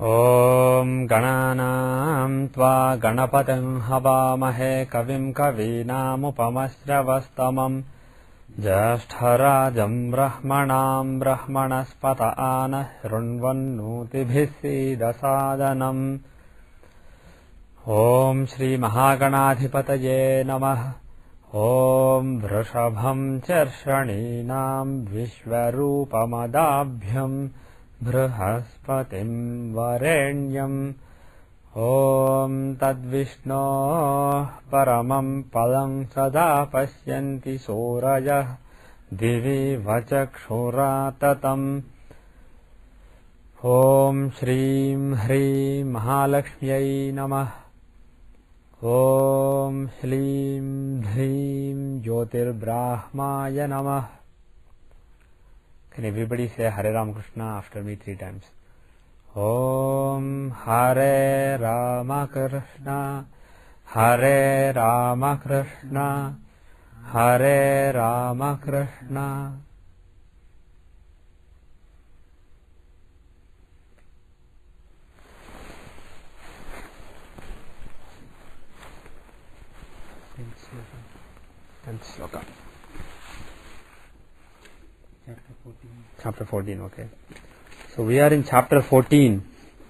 ॐ गणानां त्वा गणपतिं हवामहे कविं कवीनामुपमश्रवस्तमम् ज्येष्ठराजं ब्रह्मणां ब्रह्मणस्पत आनः शृण्वन्नोतिभिः सीदसादनम् ॐ श्रीमहागणाधिपतये नमः। ॐ वृषभं चर्षणीनां विश्वरूपमदाभ्यम् बृहस्पतिं वरेण्यम् ॐ तद्विष्णोः परमं पदं सदा पश्यन्ति सूरजः दिवि वचक्षुराततम् ॐ श्रीं ह्रीं महालक्ष्म्यै नमः। ॐ श्लीं ह्रीं ज्योतिर्ब्राह्माय नमः। Can everybody say Hare Rama Krishna after me 3 times? Om Hare Rama Krishna, Hare Rama Krishna, Hare Rama Krishna. Tenth sloka. Chapter 14, okay. So we are in chapter 14,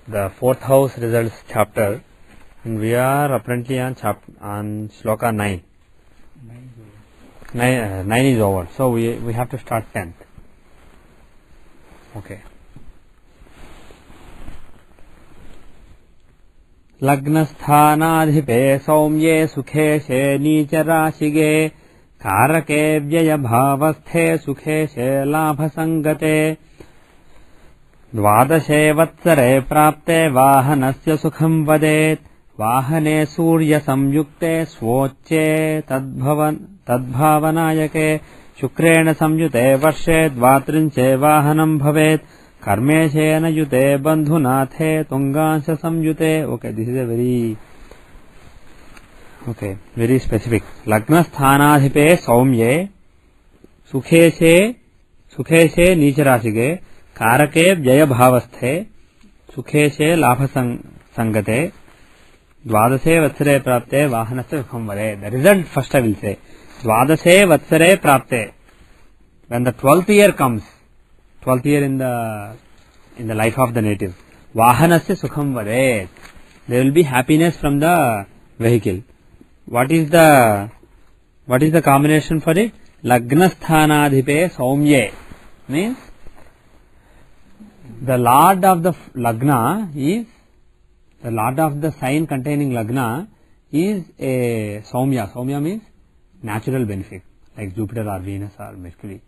the 4th house results chapter, and we are apparently on sloka 9. 9 is over. So we have to start 10th. Okay. लग्नस्थानाधिपे सौम्ये सुखेशे नीचराशिगे कारके व्ययभावस्थे सुखेशे लाभसंगते द्वादशे वत्सरे प्राप्ते वाहनस्य सुखं वदेत् वाहने सूर्यसंयुक्ते स्वोच्चे तद्भावनायके शुक्रेण संयुते वर्षे द्वात्रिंशे वाहनं भवेत् कर्मेशेन युते बन्धुनाथे तुंगांश संयुते. Okay, this is a very specific. लग्नस्थानाधिपे सौम्ये सुखेशे नीचराशिगे कारके व्ययभावस्थे सुखेशे लाभसंगते द्वादशे वत्सरे प्राप्ते वाहनस्य सुखं वदेत्. The result first I will say. द्वादशे वत्सरे प्राप्ते. When the 12th year comes, 12th year in the life of the native, vahanasya sukham vadet, there will be happiness from the vehicle. What is the combination for it? Lagnasthanadhipe saumye means the lord of the lagna is the lord of the sign containing lagna is a saumya. Saumya means natural benefit, like Jupiter or Venus or Mercury.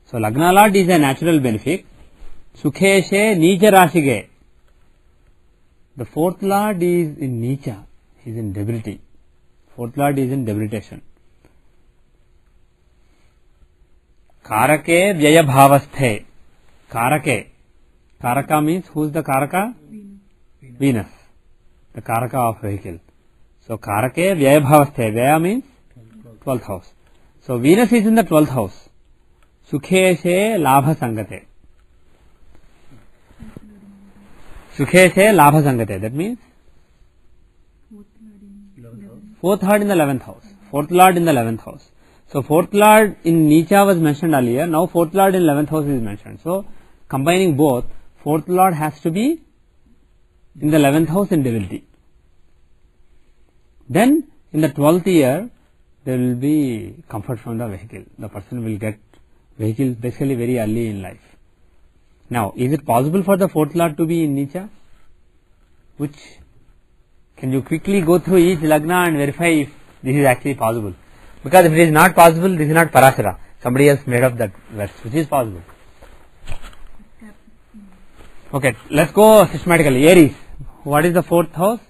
So lagna lord is a natural benefit. Sukheshe Nicha Rashige. The 4th lord is in Nicha. He is in debility. 4th lord is in debilitation. Karake Vyayabhavasthe. Karake. Karaka means who is the Karaka? Venus. The Karaka of vehicle. So Karake Vyayabhavasthe. Vyaya means 12th house. So Venus is in the 12th house. Sukheshe Labha Sangate. Sukheshe Labha Sangate. That means 4th lord in the 11th house. 4th lord in the 11th house. So 4th lord in Nicha was mentioned earlier. Now 4th lord in 11th house is mentioned. So combining both, 4th lord has to be in the 11th house in debility. Then in the 12th year, there will be comfort from the vehicle. The person will get vehicle basically very early in life. Now, is it possible for the 4th lord to be in Nicha? Which can you quickly go through each lagna and verify if this is actually possible? Because if it is not possible, this is not Parasara. Somebody else made up that verse, which is possible. Okay, let's go systematically. Aries. What is the 4th house?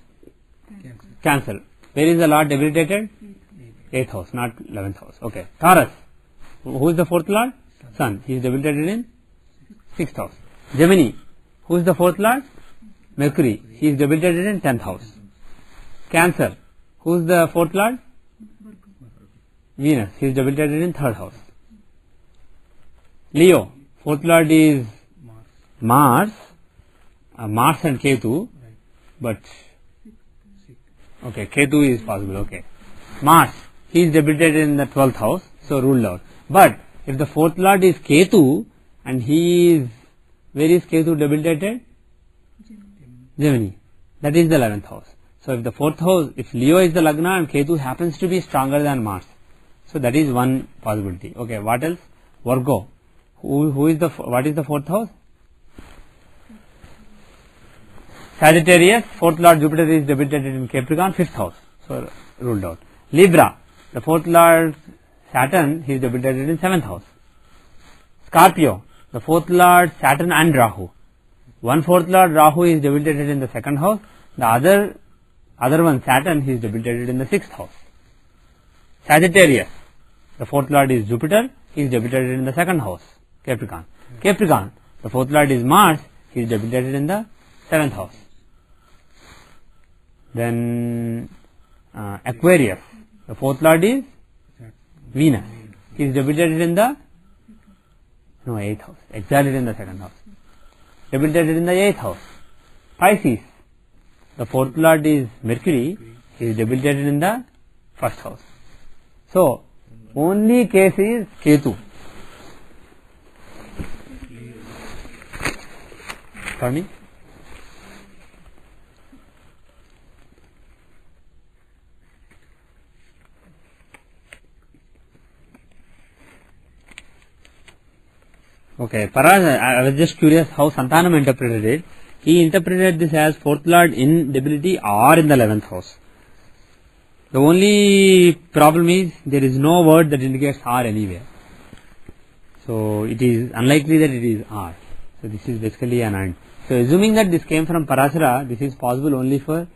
Cancer. Where is the lord debilitated? 8th house, not 11th house. Okay. Taurus. Who is the 4th lord? Sun. He is debilitated in 6th house. Gemini. Who is the 4th lord? Mercury. He is debilitated in 10th house. Cancer. Who is the 4th lord? Venus. He is debilitated in 3rd house. Leo. 4th lord is Mars. Mars and Ketu, but okay, Ketu is possible. Okay, Mars, he is debilitated in the 12th house, so ruled out. But if the 4th lord is Ketu and he is, where is Ketu debilitated? Gemini. That is the 11th house. So if the 4th house, if Leo is the Lagna and Ketu happens to be stronger than Mars, so that is one possibility. Okay, what else? Virgo. Who is the, what is the 4th house? Sagittarius, 4th lord Jupiter is debilitated in Capricorn, 5th house, so ruled out. Libra, the 4th lord Saturn, he is debilitated in 7th house. Scorpio, the 4th lord Saturn and Rahu. 1/4 lord Rahu is debilitated in the 2nd house, the other one Saturn, he is debilitated in the 6th house. Sagittarius, the 4th lord is Jupiter, he is debilitated in the 2nd house, Capricorn. Capricorn, the 4th lord is Mars, he is debilitated in the 7th house. Then Aquarius, the 4th lord is Venus, he is debilitated in the 8th house, exalted in the 2nd house, debilitated in the 8th house. Pisces, the 4th lord is Mercury, he is debilitated in the 1st house. So only case is Ketu. Pardon me? Okay, I was just curious how Santanam interpreted it. He interpreted this as 4th lord in debility or in the 11th house. The only problem is there is no word that indicates R anywhere. So it is unlikely that it is R. So this is basically an AND. So assuming that this came from Parasara, this is possible only for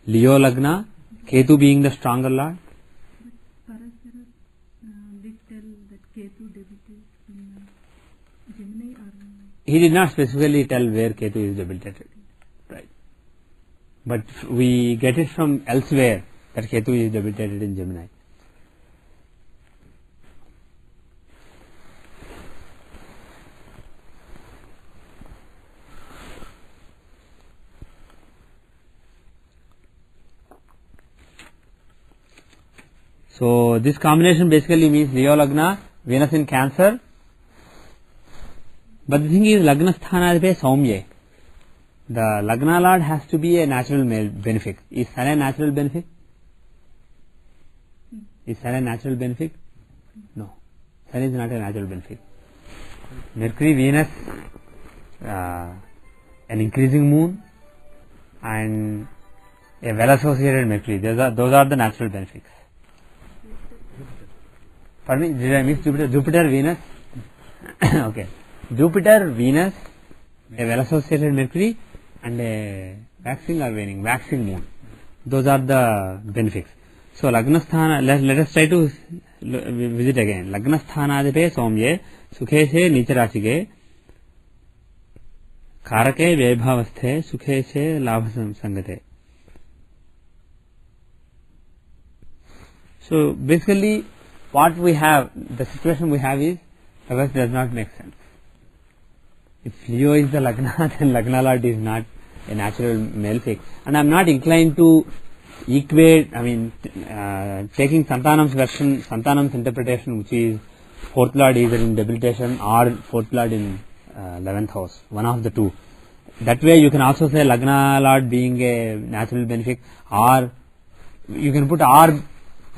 Leo Lagna, Ketu being the stronger lord. But Parasara did tell that Ketu debilitated in Gemini or... He did not specifically tell where Ketu is debilitated. Right. But we get it from elsewhere that Ketu is debilitated in Gemini. So this combination basically means Leo Lagna, Venus in Cancer. But the thing is, Lagna Sthanadhipe Saumya. The Lagna Lord has to be a natural male benefic. Is Sun a natural benefic? Is Sun a natural benefic? No. Sun is not a natural benefic. Mercury, Venus, an increasing moon, and a well associated Mercury. Those are the natural benefics. Pardon me, did I miss Jupiter? Jupiter, Venus. Okay. Jupiter, Venus, a well associated Mercury, and a waxing or waning, waxing moon. Those are the benefics. So Lagna Sthana, let us try to visit again. Lagna Sthanadhipe Somye, Sukheshe Nicharachige, Karake Vaibhavasthe, Sukheshe Labhasam Sangate. So basically, what we have, the situation we have is, the rest does not make sense. If Leo is the Lagna, then Lagna Lord is not a natural male fix. And I am not inclined to equate, taking Santanam's version, Santanam's interpretation, which is 4th Lord either in debilitation or 4th Lord in 11th house, one of the two. That way you can also say Lagna Lord being a natural benefic, or you can put R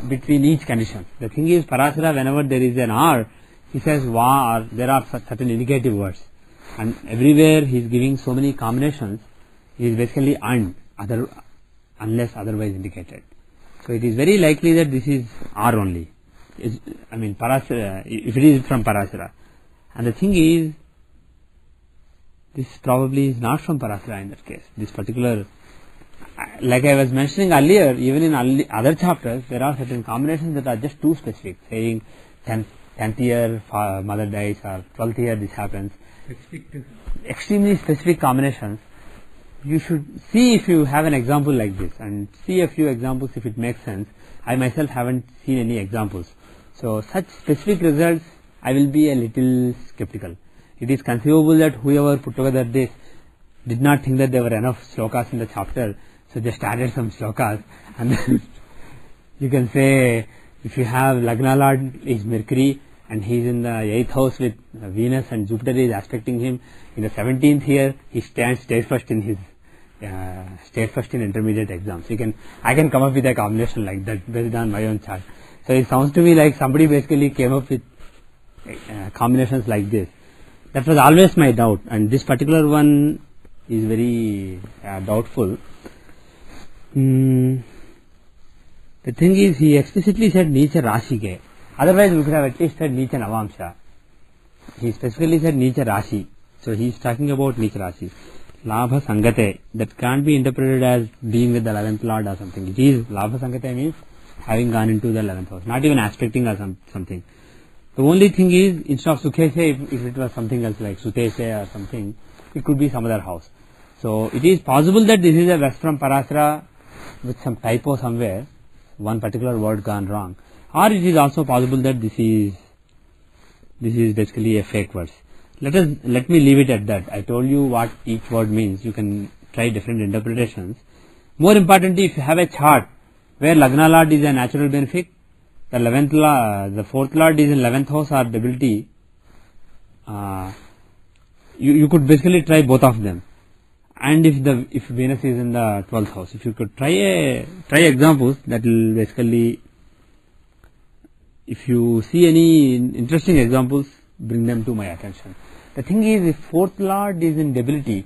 between each condition. The thing is, Parasara, whenever there is an R, he says Va, or there are certain indicative words. And everywhere he is giving so many combinations, he is basically unless otherwise indicated. So it is very likely that this is R only. Parasara, if it is from Parasara. And the thing is, this probably is not from Parasara in that case. This particular, like I was mentioning earlier, even in other chapters, there are certain combinations that are just too specific, saying 10th year mother dies, or 12th year this happens. Extremely specific combinations. You should see if you have an example like this, and see a few examples if it makes sense. I myself haven't seen any examples. So such specific results, I will be a little skeptical. It is conceivable that whoever put together this did not think that there were enough shlokas in the chapter, so just added some shlokas. And then you can say, if you have Lagna Lord is Mercury and he is in the 8th house with Venus and Jupiter is aspecting him in the 17th year, he stands state first in his state first in intermediate exams. I can come up with a combination like that based on my own chart. So it sounds to me like somebody basically came up with combinations like this. That was always my doubt, and this particular one is very doubtful. The thing is, he explicitly said Nicha Rashi ke. Otherwise we could have at least said Nicha Navamsha. He specifically said Nicha Rashi. So he is talking about Nicha Rashi. Labha Sangate, that can't be interpreted as being with the 11th Lord or something. It is, Labha Sangate means having gone into the 11th house, not even aspecting or something. The only thing is, instead of Sukheshe, if it was something else like Suteshe or something, it could be some other house. So it is possible that this is a verse from Parasara with some typo somewhere, one particular word gone wrong. Or it is also possible that this is basically a fake verse. Let me leave it at that. I told you what each word means. You can try different interpretations. More importantly, if you have a chart where Lagna Lord is a natural benefic, the 4th Lord is in 11th house or debility, you could basically try both of them. And if Venus is in the 12th house, if you could try examples, that will basically, if you see any interesting examples, bring them to my attention. The thing is, if 4th Lord is in debility,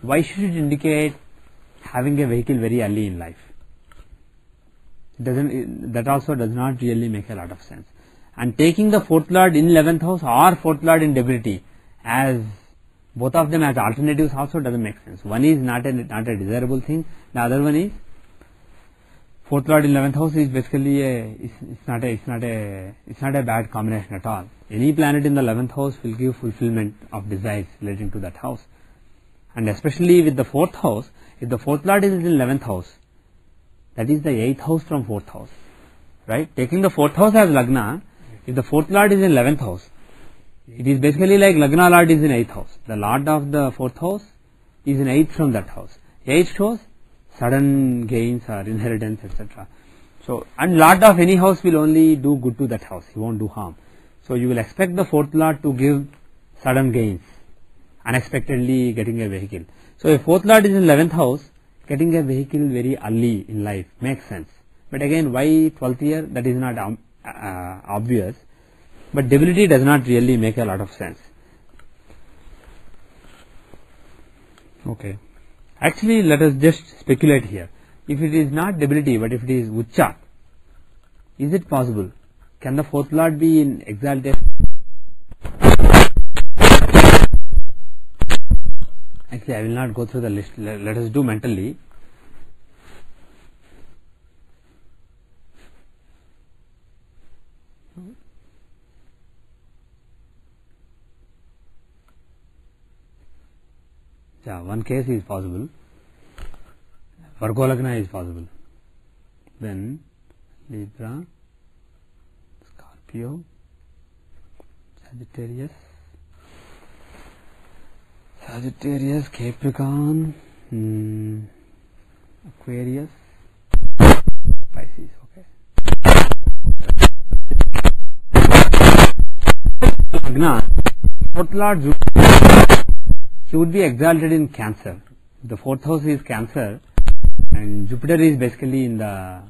why should it indicate having a vehicle very early in life? That also does not really make a lot of sense. And taking the 4th Lord in 11th house or 4th Lord in debility as both of them as alternatives also doesn't make sense. One is not a desirable thing. The other one is 4th Lord in 11th house is basically it's not a bad combination at all. Any planet in the 11th house will give fulfillment of desires relating to that house. And especially with the 4th house, if the 4th Lord is in 11th house, that is the 8th house from 4th house. Right? Taking the 4th house as Lagna, if the 4th Lord is in 11th house, it is basically like Lagna Lord is in 8th house. The Lord of the 4th house is in 8th from that house. 8th shows sudden gains or inheritance, etc. So, and Lord of any house will only do good to that house. He won't do harm. So you will expect the 4th Lord to give sudden gains, unexpectedly getting a vehicle. So if 4th Lord is in 11th house, getting a vehicle very early in life makes sense. But again, why 12th year? That is not obvious. But debility does not really make a lot of sense. Okay. Actually, let us just speculate here. If it is not debility, but if it is Ucha, is it possible? Can the 4th Lord be in exaltation? Actually, I will not go through the list. Let us do mentally. Yeah, one case is possible. Vargolagna is possible. Then Libra, Scorpio, Sagittarius, Capricorn, Aquarius, Pisces. Okay. Lagna, 4th Lord, he would be exalted in Cancer. The 4th house is Cancer, and Jupiter is basically in the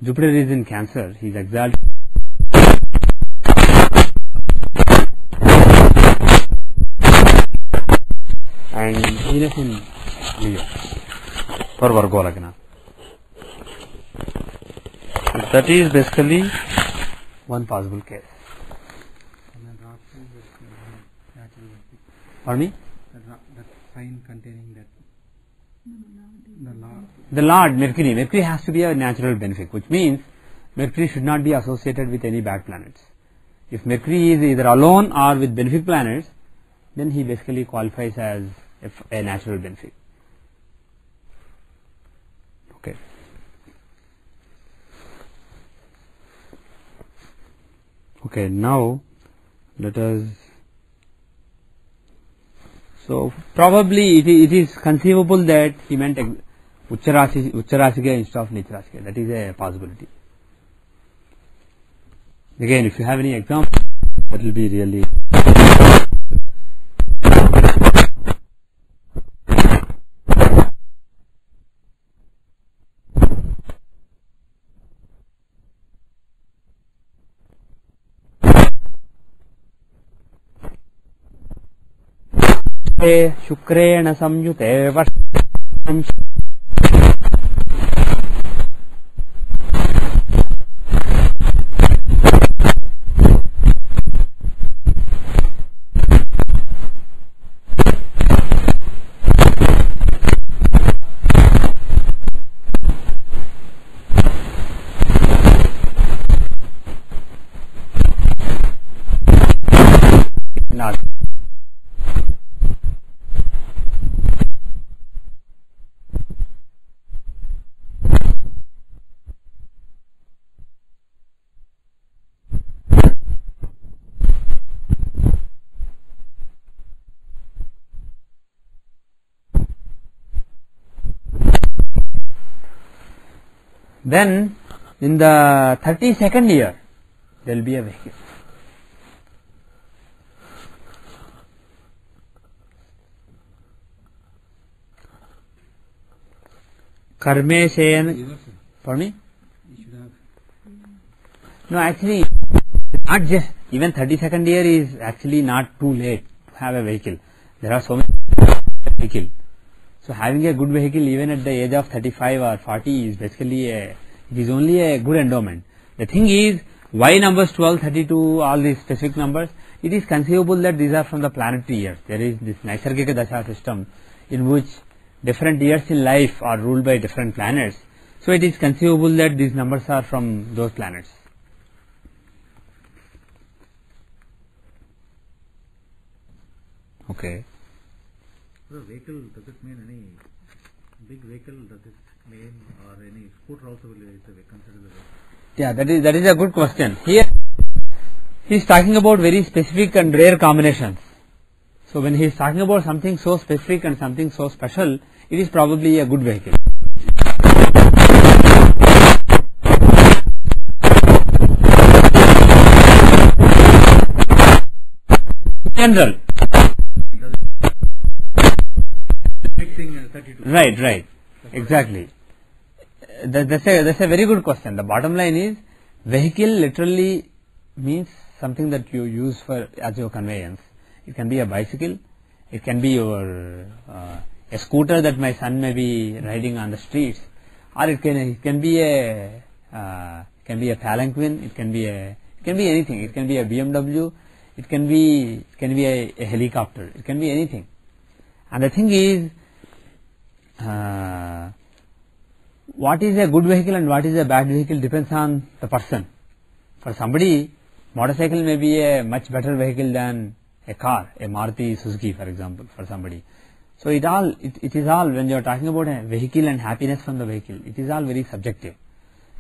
Jupiter is in Cancer. He is exalted. And Venus in Leo for Virgo Lagna. That is basically one possible case. Pardon me? That sign containing that. The Lord, Mercury. Mercury has to be a natural benefic, which means Mercury should not be associated with any bad planets. If Mercury is either alone or with benefic planets, then he basically qualifies as a natural benefic. Okay. Okay, now let us. So probably it is conceivable that he meant Ucharasige instead of Nicharasige. That is a possibility. Again, if you have any example, that will be really. शुक्रेण संयुते वर्षं Then in the 32nd year there will be a vehicle. Karmeshen, pardon me? No, actually not just, even 32nd year is actually not too late to have a vehicle. There are so many vehicles. So having a good vehicle even at the age of 35 or 40 is basically it is only a good endowment. The thing is, why numbers 12, 32, all these specific numbers? It is conceivable that these are from the planetary years. There is this Naisargika Dasha system in which different years in life are ruled by different planets. So it is conceivable that these numbers are from those planets. Okay. The vehicle, does it mean any big vehicle? Does it mean, or any scooter also will be considered a vehicle? Yeah, that is a good question. Here he is talking about very specific and rare combinations. So when he is talking about something so specific and something so special, it is probably a good vehicle. In general. Right, exactly. That's a very good question. The bottom line is, vehicle literally means something that you use for as your conveyance. It can be a bicycle, it can be your a scooter that my son may be riding on the streets, or it can be a palanquin, it can be anything. It can be a BMW, it can be a helicopter, it can be anything. And the thing is, what is a good vehicle and what is a bad vehicle depends on the person. For somebody, motorcycle may be a much better vehicle than a car, a Maruti Suzuki for example, for somebody. So it is all, when you are talking about a vehicle and happiness from the vehicle, it is all very subjective.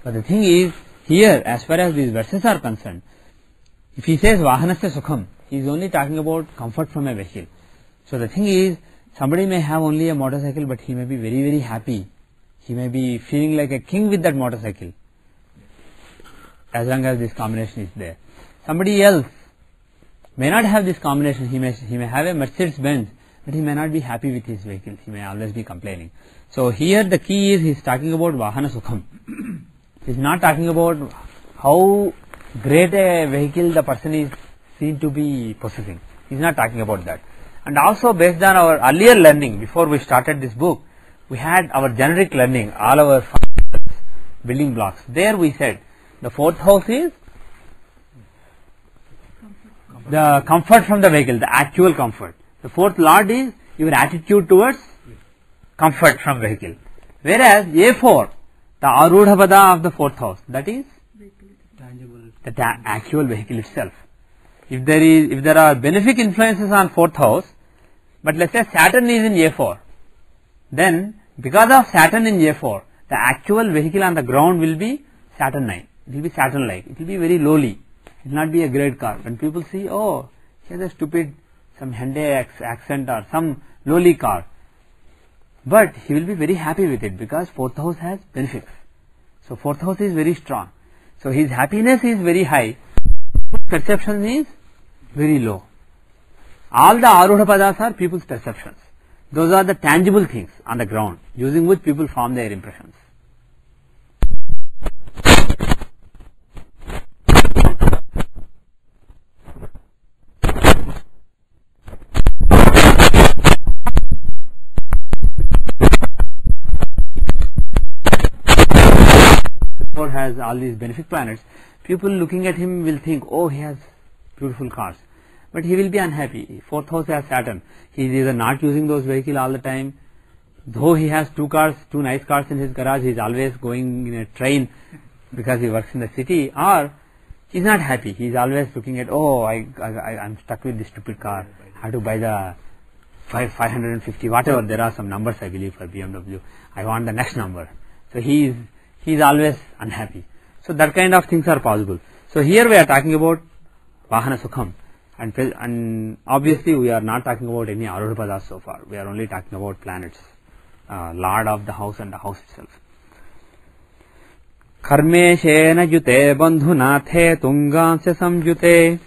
But the thing is, here as far as these verses are concerned, if he says Vahanasya Sukham, he is only talking about comfort from a vehicle. So the thing is, somebody may have only a motorcycle, but he may be very, very happy. He may be feeling like a king with that motorcycle, as long as this combination is there. Somebody else may not have this combination. He may have a Mercedes Benz, but he may not be happy with his vehicle. He may always be complaining. So here the key is, he is talking about Vahana Sukham. He is not talking about how great a vehicle the person is seen to be possessing. He is not talking about that. And also, based on our earlier learning, before we started this book, we had our generic learning, all our building blocks. There we said the fourth house is the comfort from the vehicle, the actual comfort. The fourth lord is your attitude towards comfort from vehicle. Whereas A4, the Arudha of the fourth house, that is tangible, the actual vehicle itself. If there are benefic influences on fourth house, but let's say Saturn is in A4, then because of Saturn in A4, the actual vehicle on the ground will be Saturn 9. It will be Saturn-like. It will be very lowly. It will not be a great car. When people see, oh, he has a stupid, some Hyundai accent or some lowly car. But he will be very happy with it because 4th house has benefits. So 4th house is very strong. So his happiness is very high. Perception is very low. All the Arudha Padas are people's perceptions. Those are the tangible things on the ground using which people form their impressions. Has all these benefic planets, people looking at him will think, oh, he has beautiful cars, but he will be unhappy. 4th house has Saturn. He is either not using those vehicles all the time, though he has two nice cars in his garage, he is always going in a train because he works in the city, or he is not happy. He is always looking at, oh, I'm stuck with this stupid car, I have to buy the 550, whatever, there are some numbers I believe for BMW, I want the next number. So he is always unhappy. So that kind of things are possible. So here we are talking about Vahana Sukham, and obviously we are not talking about any Arudha Padas so far. We are only talking about planets, Lord of the house and the house itself. Karmeshena jute bandhunathe tungansya samjute.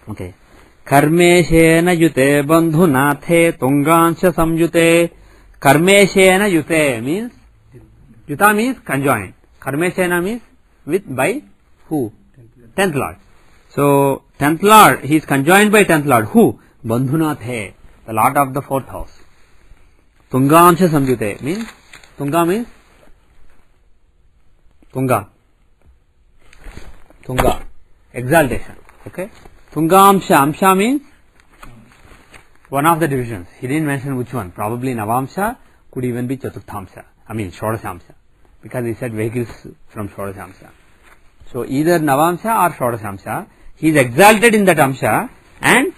Okay. Karmeshena jute bandhunathe tungansya samjute. Karmeshena jute means, Yuta means conjoined. Karmeshena means with by who? 10th Lord. So 10th Lord, he is conjoined by 10th Lord. Who? Bandhunathe, the Lord of the 4th house. Tungansha samjute means, Tunga means Tunga, exaltation. Okay. Tungamsha, Amsha means one of the divisions. He didn't mention which one. Probably Navamsha, could even be Chaturthamsha. I mean Shodashamsha, because he said vehicles from Shodashamsha. So either Navamsha or Shodashamsha, he is exalted in that Amsha, and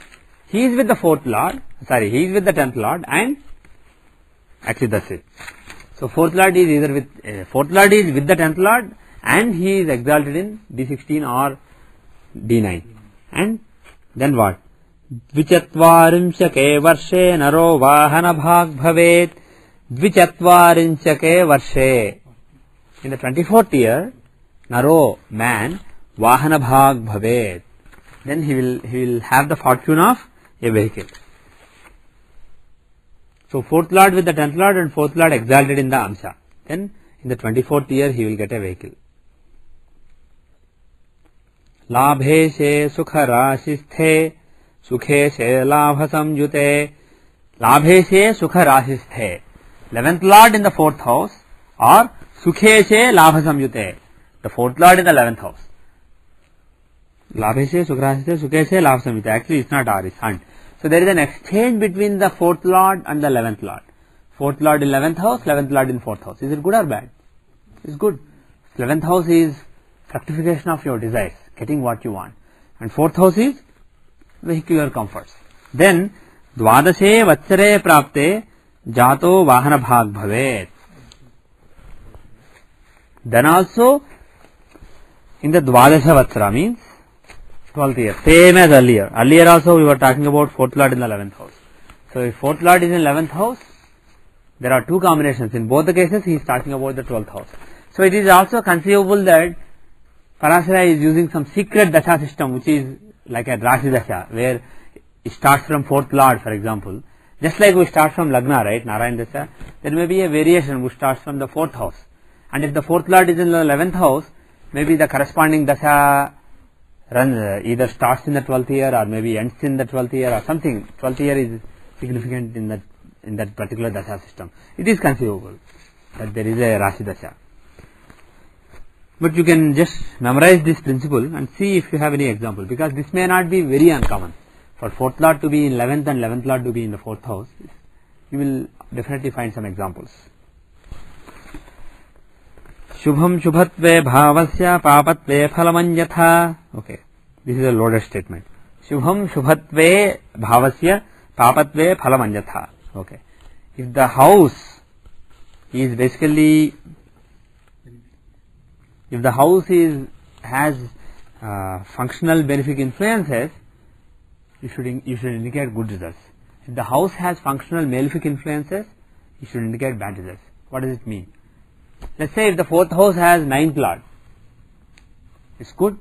he is with the 4th Lord, he is with the 10th Lord, and actually that's it. So 4th Lord is either with, 4th Lord is with the 10th Lord, and he is exalted in D16 or D9. And then what? Dvichatvarimshake varshe naro vahana bhag bhavet. Dvichatvarimshake varshe. In the 24th year, naro, man, vahana bhag bhavet. Then he will have the fortune of a vehicle. So 4th Lord with the 10th Lord and 4th Lord exalted in the Amsha. Then in the 24th year he will get a vehicle. Labhe se sukha rashisthe sukhe se labha samjute. Labhe se sukha rashisthe. 11th Lord in the 4th house, or sukhe se labha samjute. The 4th Lord in the 11th house. Labhe se sukha rashisthe sukhe se labha samjute. Actually it's not R, it's Hunt. So there is an exchange between the 4th Lord and the 11th Lord. 4th Lord in 11th house, 11th Lord in 4th house. Is it good or bad? It's good. 11th house is fructification of your desires, getting what you want. And 4th house is vehicular comforts. Then, Dvadashe Vatsare Prapte Jato Vahana Bhag Bhavet. Then also, in the Dvadasha Vatsara means 12th year, same as earlier. Earlier also we were talking about 4th Lord in the 11th house. So if 4th Lord is in 11th house, there are two combinations. In both the cases he is talking about the 12th house. So it is also conceivable that Parasara is using some secret Dasha system, which is like a Rashi Dasha, where it starts from 4th Lord, for example. Just like we start from Lagna, right, Narayan Dasha, there may be a variation which starts from the 4th house. And if the 4th Lord is in the 11th house, maybe the corresponding Dasha runs, either starts in the 12th year or maybe ends in the 12th year or something. 12th year is significant in that particular Dasha system. It is conceivable that there is a Rashi Dasha. But you can just memorize this principle and see if you have any example, because this may not be very uncommon. For 4th Lord to be in 11th and 11th Lord to be in the 4th house, you will definitely find some examples. Shubham shubhatve bhavasya papatve phalamanyatha. Okay, this is a loaded statement. Shubham shubhatve bhavasya papatve phalamanyatha. Okay, if the house is basically, if the house has functional benefic influences, you should indicate good results. If the house has functional malefic influences, it should indicate bad results. What does it mean? Let's say if the 4th house has 9th lord, it's good.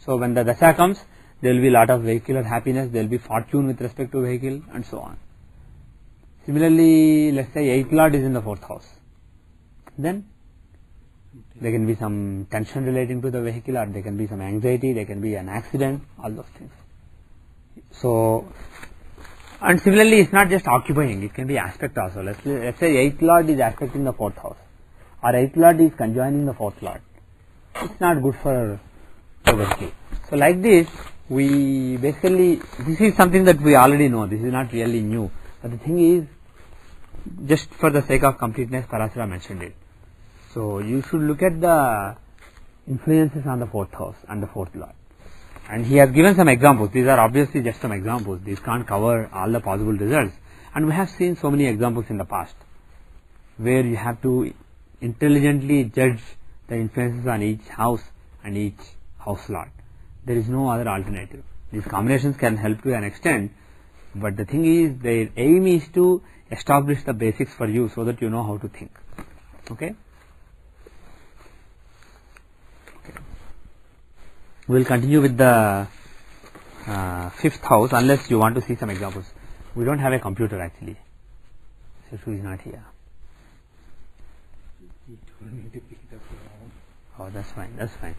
So when the Dasa comes, there will be a lot of vehicular happiness, there will be fortune with respect to vehicle and so on. Similarly, let's say 8th lord is in the 4th house. Then there can be some tension relating to the vehicle, or there can be some anxiety, there can be an accident, all those things. So, and similarly, it's not just occupying, it can be aspect also. Let's say 8th lord is aspecting the 4th house, or 8th lord is conjoining the 4th lord. It's not good for the vehicle. So like this, we basically, this is something that we already know, this is not really new. But the thing is, just for the sake of completeness, Parasara mentioned it. So you should look at the influences on the 4th house and the 4th lord. And he has given some examples. These are obviously just some examples. These can't cover all the possible results. And we have seen so many examples in the past where you have to intelligently judge the influences on each house and each house lord. There is no other alternative. These combinations can help to an extent, but the thing is, their aim is to establish the basics for you so that you know how to think. Okay? We will continue with the 5th house unless you want to see some examples. We don't have a computer actually. Sishu is not here. He told me to pick it up. Oh, that's fine, that's fine.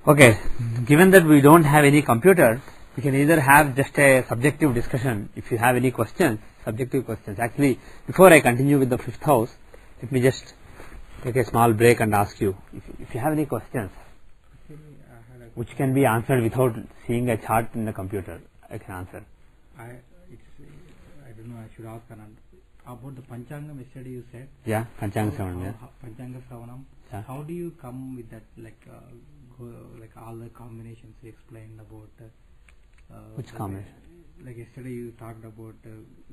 Okay, given that we don't have any computer, we can either have just a subjective discussion. If you have any questions, subjective questions. Actually, before I continue with the 5th house, let me just take a small break and ask you if you have any questions which can be answered without seeing a chart in the computer. I can answer. I don't know, I should ask about the Panchangam yesterday you said. Yeah, Panchanga Shravanam. Yeah. Panchanga Shravanam. Yeah. How do you come with that, like all the combinations you explained about? Which combination? Like yesterday you talked about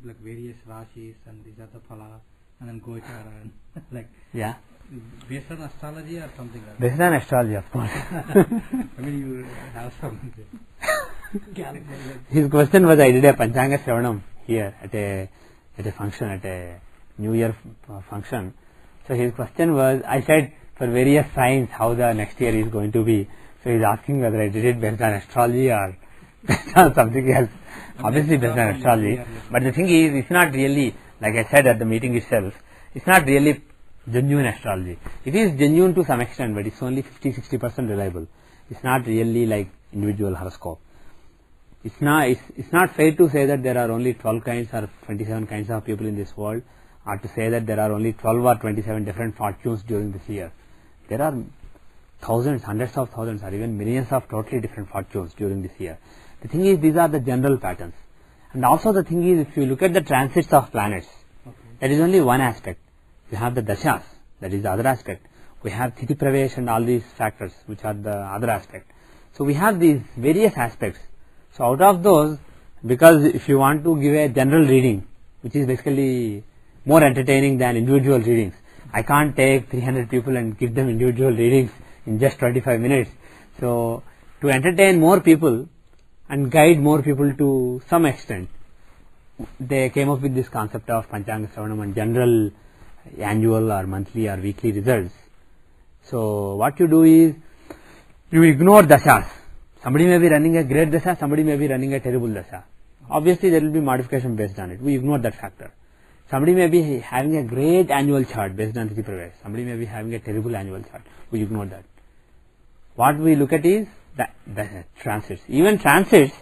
like various rashis and these are the phala and then gochara and like. Yeah. Based on astrology or something like that? Based on astrology, of course. I mean, you have something. His question was, I did a Panchanga Shravanam here at a function, at a New Year function. So his question was, I said for various signs how the next year is going to be. So he's asking whether I did it based on astrology or based on something else. Obviously based on astrology. But the thing is, it's not really, like I said at the meeting itself, it's not really genuine astrology. It is genuine to some extent, but it's only 50-60% reliable. It's not really like individual horoscope. It's not fair to say that there are only 12 kinds or 27 kinds of people in this world, or to say that there are only 12 or 27 different fortunes during this year. There are thousands, hundreds of thousands, or even millions of totally different fortunes during this year. The thing is, these are the general patterns. And also the thing is, if you look at the transits of planets, that is only one aspect. You have the dashas, that is the other aspect. We have Thiti Pravesh and all these factors, which are the other aspect. So we have these various aspects. So out of those, because if you want to give a general reading, which is basically more entertaining than individual readings, I can't take 300 people and give them individual readings in just 25 minutes. So to entertain more people and guide more people to some extent, they came up with this concept of Panchanga Shravanam and general annual or monthly or weekly results. So what you do is, you ignore dashas. Somebody may be running a great dasha, somebody may be running a terrible dasha. Obviously there will be modification based on it. We ignore that factor. Somebody may be having a great annual chart based on Thiti Pravesh. Somebody may be having a terrible annual chart. We ignore that. What we look at is the transits. Even transits,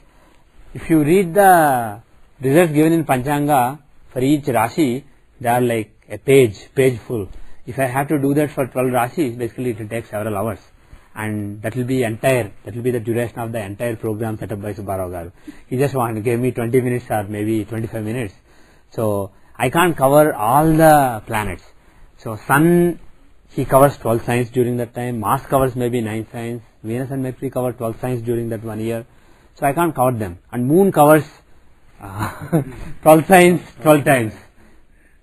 if you read the results given in Panchanga for each Rashi, they are like a page full. If I have to do that for 12 Rashis, basically it will take several hours. And that will be the duration of the entire program set up by Subbarao Garu. He just gave me 20 minutes or maybe 25 minutes. So I can't cover all the planets. So Sun, he covers 12 signs during that time. Mars covers maybe 9 signs. Venus and Mercury cover 12 signs during that 1 year. So I can't cover them. And Moon covers 12 signs 12 times.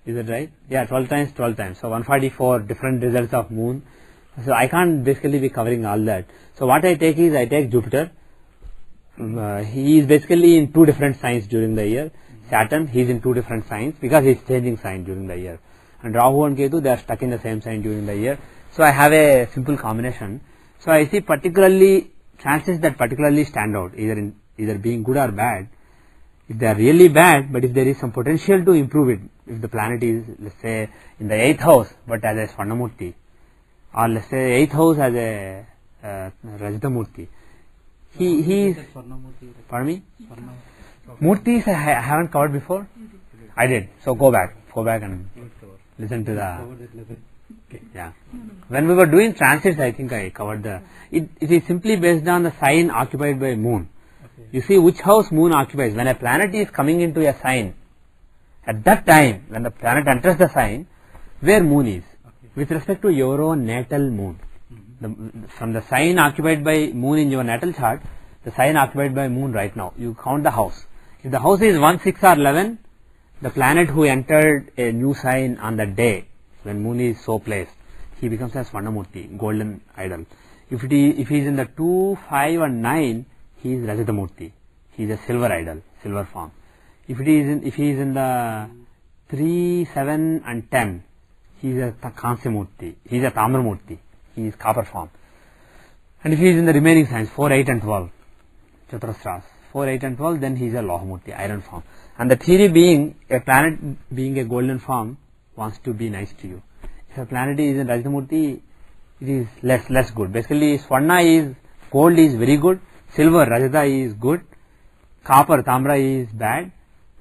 Is that right? Yeah, 12 times, 12 times. So 144 different results of Moon. So I can't basically be covering all that. So what I take is, I take Jupiter He is basically in two different signs during the year. Saturn, he is in two different signs because he is changing sign during the year. And Rahu and Ketu, they are stuck in the same sign during the year. So I have a simple combination. So I see particularly transits that particularly stand out, either being good or bad. If they are really bad, but if there is some potential to improve it, if the planet is, let's say, in the 8th house, but as a Swarnamurti, or let's say 8th house as a Rajatamurti, he is, pardon me? Murtis I haven't covered before? I did. So go back and listen to the, yeah. When we were doing transits, I think I covered it is simply based on the sign occupied by moon. You see which house moon occupies. When a planet is coming into a sign, at that time, when the planet enters the sign, where moon is, with respect to your own natal moon. From the sign occupied by moon in your natal chart, the sign occupied by moon right now, you count the house. If the house is 1, 6 or 11, the planet who entered a new sign on that day, when moon is so placed, he becomes a Swarnamurti, golden idol. If he is in the 2, 5 and 9, he is Rajatamurti. He is a silver idol, silver form. If he is in the 3, 7 and 10, he is a Kansyamurti. He is a Tamramurti. He is copper form. And if he is in the remaining signs, 4, 8 and 12, Chaturasras, 4, 8 and 12, then he is a Lohamurti, iron form. And the theory being, a planet being a golden form wants to be nice to you. If a planet is in Rajatamurti, it is less good. Basically, Swarna is, gold is very good, silver, Rajata is good, copper, Tamra is bad,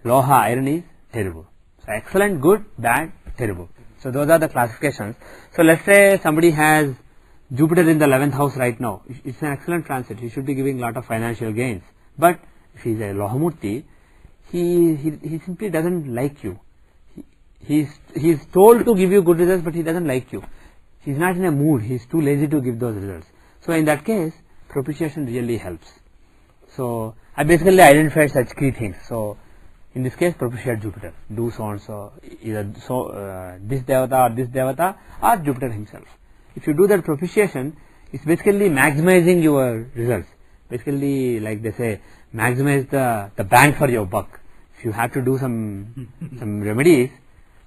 Loha, iron is terrible. So excellent, good, bad, terrible. So those are the classifications. So let's say somebody has Jupiter in the 11th house right now. It's an excellent transit. He should be giving a lot of financial gains. But if he is a Lohamurti, he simply doesn't like you. He is told to give you good results, but he doesn't like you. He is not in a mood. He is too lazy to give those results. So in that case, propitiation really helps. So I basically identified such key things. So in this case, propitiate Jupiter. Do so and so, either this devata or Jupiter himself. If you do that propitiation, it's basically maximizing your results. Basically, like they say, maximize the bang for your buck. If you have to do some remedies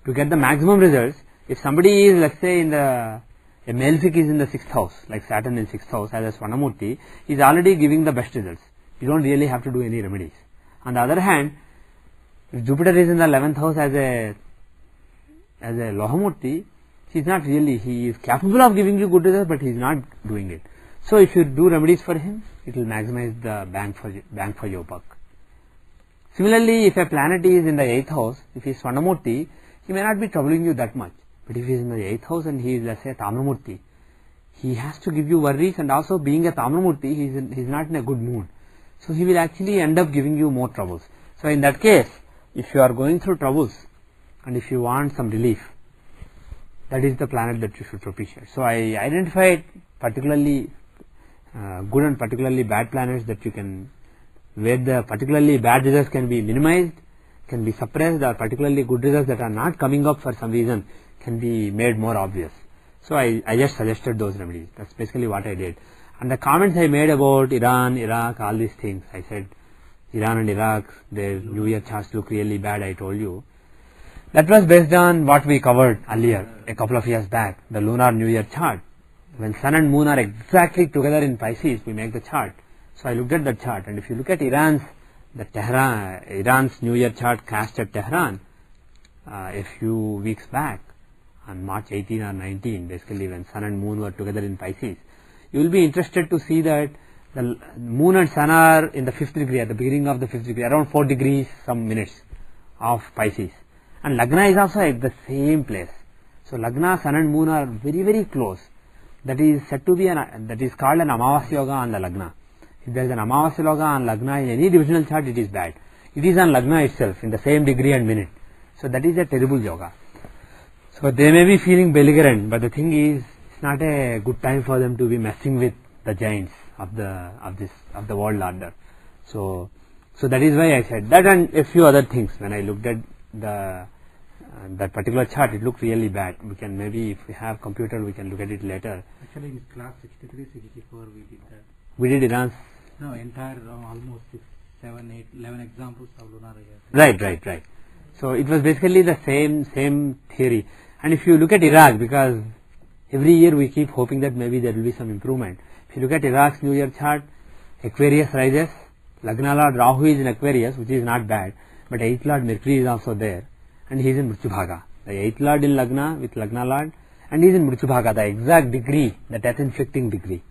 to get the maximum results, if somebody is, let's say, a malefic is in the 6th house, like Saturn in 6th house as a Swarnamurti, he is already giving the best results. You don't really have to do any remedies. On the other hand, if Jupiter is in the 11th house as a Lohamurti, he is capable of giving you good results, but he is not doing it. So if you do remedies for him, it will maximize the bang for your buck. Similarly, if a planet is in the 8th house, if he is Swarnamurti, he may not be troubling you that much. But if he is in the 8th house and he is, let's say, a Tamramurti, he has to give you worries, and also being a Tamramurti, he is not in a good mood. So he will actually end up giving you more troubles. So in that case, if you are going through troubles and if you want some relief, that is the planet that you should propitiate. So I identified particularly good and particularly bad planets that you can, where the particularly bad results can be minimized, can be suppressed, or particularly good results that are not coming up for some reason can be made more obvious. So I just suggested those remedies. That's basically what I did. And the comments I made about Iran, Iraq, all these things, I said Iran and Iraq, their New Year charts look really bad, I told you. That was based on what we covered earlier, a couple of years back, the lunar New Year chart. When Sun and Moon are exactly together in Pisces, we make the chart. So I looked at that chart, and if you look at Iran's New Year chart cast at Tehran a few weeks back, on March 18 or 19, basically when Sun and Moon were together in Pisces, you will be interested to see that the Moon and Sun are in the 5th degree, at the beginning of the 5th degree, around 4 degrees some minutes of Pisces. And Lagna is also at the same place. So Lagna, Sun and Moon are very, very close. That is said to be that is called an Amavasya Yoga on the Lagna. If there is an Amavasya Yoga on Lagna in any divisional chart, it is bad. It is on Lagna itself in the same degree and minute. So that is a terrible yoga. So they may be feeling belligerent, but the thing is, it's not a good time for them to be messing with the giants of the world order. So that is why I said that, and a few other things. When I looked at that particular chart, it looked really bad. We can maybe, if we have computer, we can look at it later. Actually, in class 63, 64, we did that. We did Iran's No, entire almost 6, 7, 8, 11 examples of lunar years. Right. So it was basically the same theory. And if you look at Iraq, because every year we keep hoping that maybe there will be some improvement. If you look at Iraq's New Year chart, Aquarius rises, Lagna Lord Rahu is in Aquarius, which is not bad, but 8th Lord Mercury is also there, and he is in Mrityubhaga. The 8th Lord in Lagna with Lagna Lord, and he is in Mrityubhaga, the exact degree, the death inflicting degree.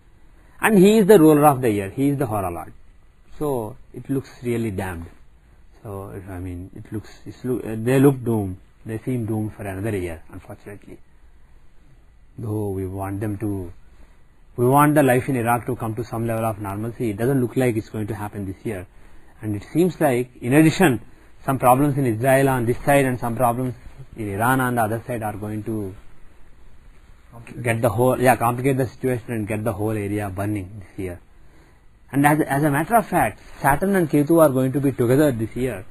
And he is the ruler of the year, he is the Hora Lord. So it looks really damned. So I mean, they look doomed. They seem doomed for another year, unfortunately. Though we want the life in Iraq to come to some level of normalcy, it doesn't look like it's going to happen this year. And it seems like, in addition, some problems in Israel on this side and some problems in Iran on the other side are going to complicate the situation and get the whole area burning this year. And as a matter of fact, Saturn and Ketu are going to be together this year.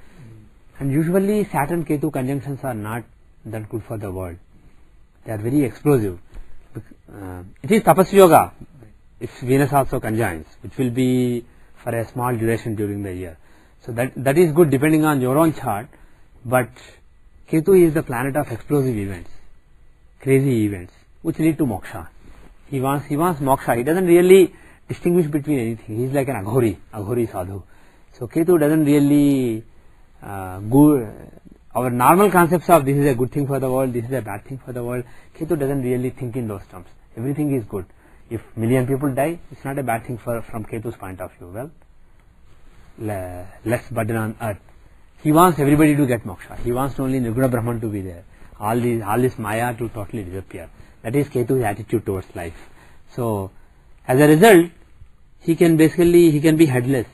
And usually Saturn-Ketu conjunctions are not that good for the world. They are very explosive. It is Tapas Yoga if Venus also conjoins, which will be for a small duration during the year. So that is good depending on your own chart, but Ketu is the planet of explosive events, crazy events, which lead to moksha. He wants moksha. He doesn't really distinguish between anything. He is like an aghori sadhu. So Ketu doesn't really our normal concepts of this is a good thing for the world, this is a bad thing for the world. Ketu doesn't really think in those terms. Everything is good. If million people die, it's not a bad thing from Ketu's point of view. Well, less burden on earth. He wants everybody to get moksha. He wants only Nirguna Brahman to be there. All this Maya to totally disappear. That is Ketu's attitude towards life. So, as a result, he can be headless.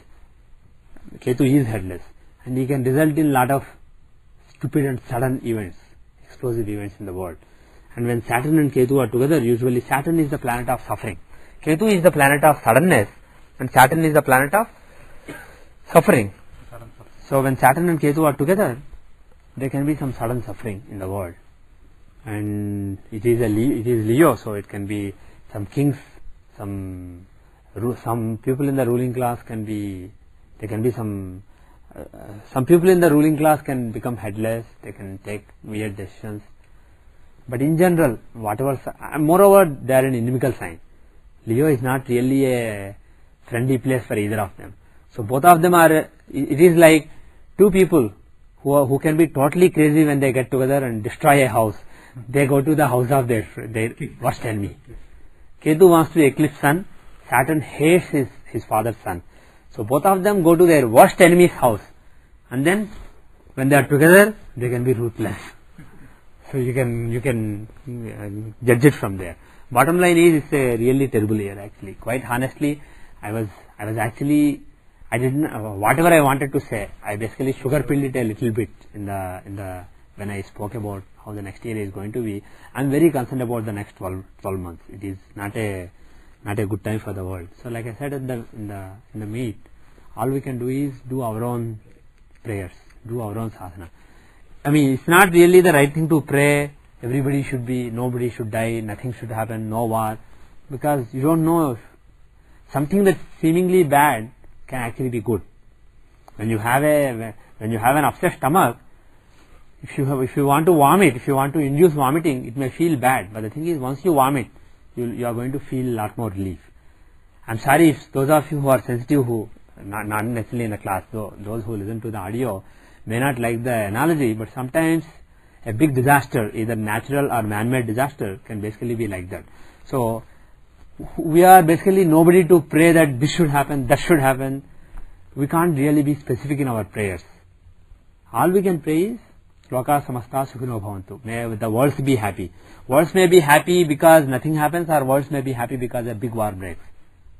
Ketu is headless. And he can result in a lot of stupid and sudden events, explosive events in the world. And when Saturn and Ketu are together, usually Saturn is the planet of suffering. Ketu is the planet of suddenness, and Saturn is the planet of suffering. So when Saturn and Ketu are together, there can be some sudden suffering in the world. And it is Leo, so it can be some kings, some people in the ruling class can be some people in the ruling class can become headless, they can take weird decisions. But in general, moreover, they are an inimical sign. Leo is not really a friendly place for either of them. So both of them it is like two people who can be totally crazy when they get together and destroy a house. They go to the house of their worst enemy. Ketu wants to eclipse Sun, Saturn hates his father's son. So both of them go to their worst enemy's house, and then when they are together, they can be ruthless. So you can judge it from there. Bottom line is, it's a really terrible year actually. Quite honestly, I didn't whatever I wanted to say, I basically sugar pilled it a little bit in the when I spoke about how the next year is going to be. I'm very concerned about the next 12 months. It is not a good time for the world. So like I said in the meet, all we can do is do our own prayers, do our own sadhana. I mean, it's not really the right thing to pray, nobody should die, nothing should happen, no war, because you don't know if something that's seemingly bad can actually be good. When you have an upset stomach, if you want to vomit, if you want to induce vomiting, it may feel bad, but the thing is, once you vomit, you are going to feel a lot more relief. I'm sorry if those of you who are sensitive, who not necessarily in the class, those who listen to the audio may not like the analogy, but sometimes a big disaster, either natural or man-made disaster, can basically be like that. So we are basically nobody to pray that this should happen, that should happen. We can't really be specific in our prayers. All we can pray is Loka samasta sukhino bhavantu. May the worlds be happy. Worlds may be happy because nothing happens, or worlds may be happy because a big war breaks.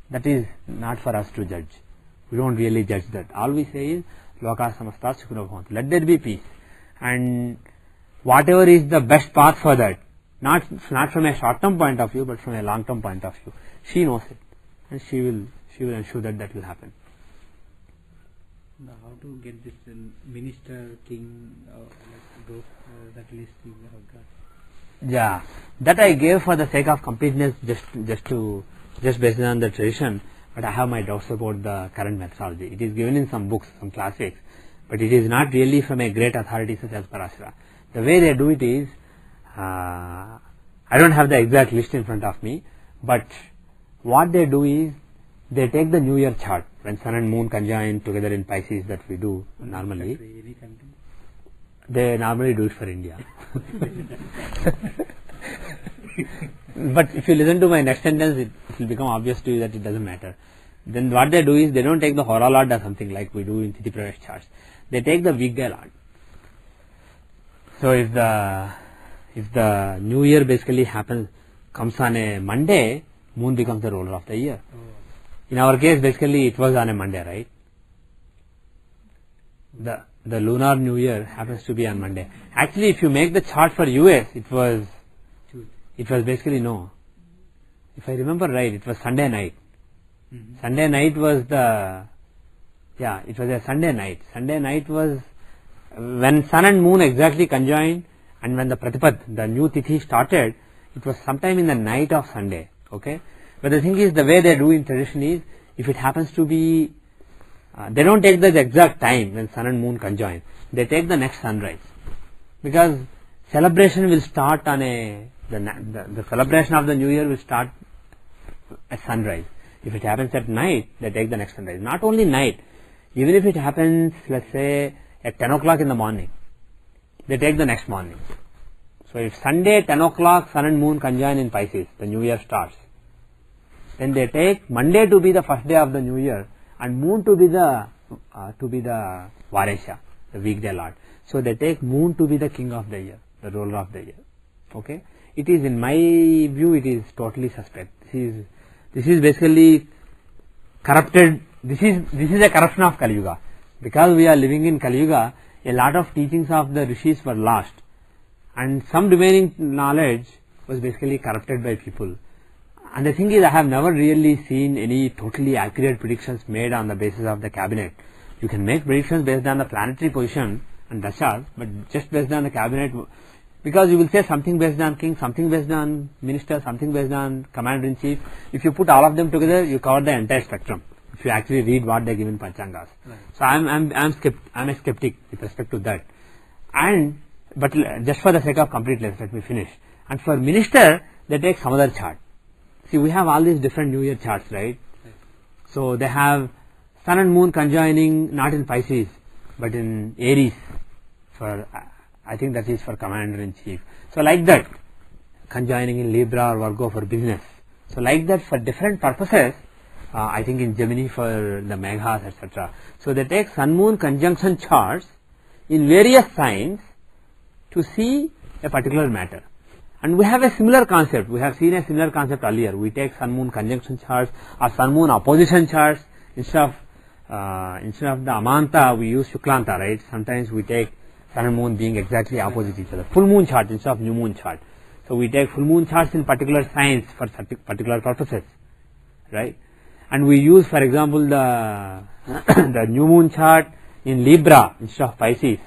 That is not for us to judge. We don't really judge that. All we say is Loka samasta sukhino bhavantu. Let there be peace. And whatever is the best path for that, not from a short-term point of view, but from a long-term point of view. She knows it, and she will ensure that will happen. Now, how to get this minister, king, like those that list you have got? Yeah, that I gave for the sake of completeness, just based on the tradition. but I have my doubts about the current methodology. It is given in some books, some classics, but it is not really from a great authority such as Parasara. The way they do it is, I don't have the exact list in front of me, but what they do is, they take the New Year chart when Sun and Moon conjoin together in Pisces that we do normally. Any country? They normally do it for India. But if you listen to my next sentence, it will become obvious to you that it doesn't matter. Then what they do is, they don't take the Hora Lord or something like we do in Tithi Pravesh charts. They take the weekday Lord. So if the New Year basically comes on a Monday, Moon becomes the ruler of the year. In our case, basically it was on a Monday, right? The lunar New Year happens to be on Monday. Actually, if you make the chart for US, it was basically no. If I remember right, it was Sunday night. Sunday night was it was a Sunday night. Sunday night was when Sun and Moon exactly conjoined, and when the Pratipad, the new Tithi started, it was sometime in the night of Sunday, okay? But the thing is, the way they do in tradition is, if it happens to be, they don't take the exact time when Sun and Moon conjoin. They take the next sunrise, because celebration will start on the celebration of the New Year will start at sunrise. If it happens at night, they take the next sunrise. Not only night, even if it happens, let's say, at 10 o'clock in the morning, they take the next morning. So if Sunday 10 o'clock Sun and Moon conjoin in Pisces, the New Year starts. Then they take Monday to be the first day of the New Year, and Moon to be the Varesha, the weekday Lord. So they take Moon to be the king of the year, the ruler of the year. Okay? It is, in my view, it is totally suspect. This is basically corrupted. This is a corruption of Kali Yuga. Because we are living in Kali Yuga, a lot of teachings of the rishis were lost, and some remaining knowledge was basically corrupted by people. And the thing is, I have never really seen any totally accurate predictions made on the basis of the cabinet. You can make predictions based on the planetary position and dashas, but just based on the cabinet, because you will say something based on king, something based on minister, something based on commander-in-chief. If you put all of them together, you cover the entire spectrum, if you actually read what they give in Panchangas. Right. So I'm a skeptic with respect to that. But just for the sake of completeness, let me finish. And for minister, they take some other chart. See, we have all these different New Year charts, right? So they have Sun and Moon conjoining not in Pisces, but in Aries. I think that is for commander-in-chief. So like that, conjoining in Libra or Virgo for business. So like that, for different purposes, I think in Gemini for the Meghas, etc. So they take Sun-Moon conjunction charts in various signs to see a particular matter. And we have a similar concept. We have seen a similar concept earlier. We take Sun-Moon conjunction charts or Sun-Moon opposition charts. Instead of the Amanta, we use Shuklanta, right? Sometimes we take Sun and Moon being exactly opposite each other. Full Moon chart instead of New Moon chart. So we take full Moon charts in particular signs for particular purposes, right? And we use, for example, the New Moon chart in Libra instead of Pisces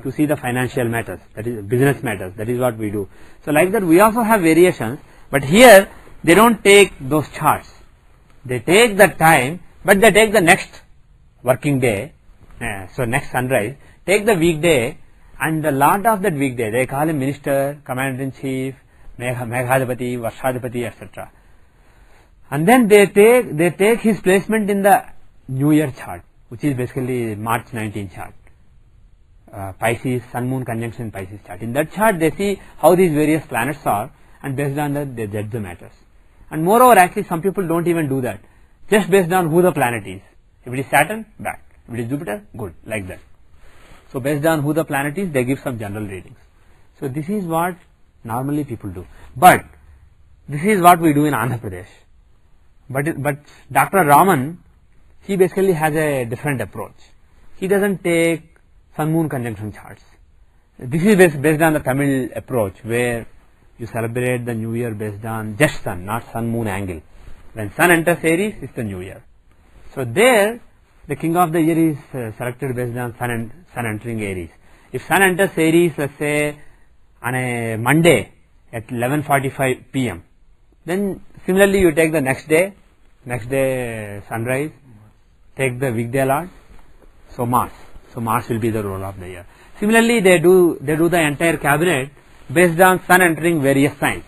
to see the financial matters, that is business matters. That is what we do. So like that, we also have variations, but here they don't take those charts. They take the time, but they take the next working day, so next sunrise, take the weekday, and the lord of that weekday, they call him minister, commander-in-chief, Meghadipati, Varshadipati, etc. And then they take his placement in the New Year chart, which is basically March 19 chart. Pisces, Sun-Moon conjunction Pisces chart. In that chart, they see how these various planets are, and based on that, they judge the matters. And moreover, actually, some people don't even do that. Just based on who the planet is. If it is Saturn, bad. If it is Jupiter, good. Like that. So based on who the planet is, they give some general readings. So this is what normally people do. But this is what we do in Andhra Pradesh. But Dr. Raman, he basically has a different approach. He doesn't take Sun-Moon conjunction charts. This is based on the Tamil approach, where you celebrate the New Year based on just Sun, not Sun-Moon angle. When Sun enters Aries, it's the New Year. So there, the king of the year is selected based on Sun entering Aries. If Sun enters Aries, let's say on a Monday at 11:45 p.m., then similarly you take the next day Next day sunrise, take the weekday lord, so Mars. So Mars will be the role of the year. Similarly, they do the entire cabinet based on sun entering various signs.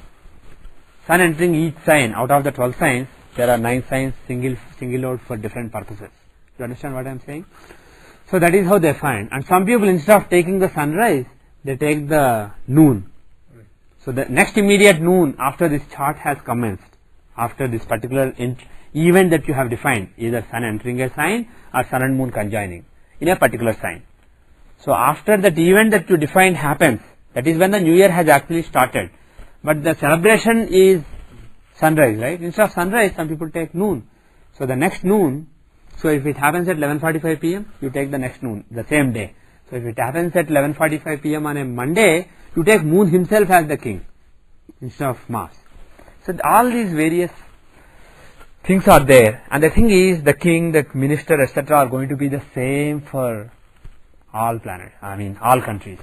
Sun entering each sign. Out of the 12 signs, there are 9 signs single out for different purposes. You understand what I am saying? So that is how they find. And some people, instead of taking the sunrise, they take the noon. So the next immediate noon after this chart has commenced, after this particular event that you have defined, either sun entering a sign or sun and moon conjoining in a particular sign. So after that event that you defined happens, that is when the new year has actually started. But the celebration is sunrise, right? Instead of sunrise, some people take noon. So the next noon, so if it happens at 11:45 p.m., you take the next noon, the same day. So if it happens at 11:45 p.m. on a Monday, you take moon himself as the king instead of Mars. So all these various things are there, and the thing is, the king, the minister, etc. are going to be the same for all planets, all countries,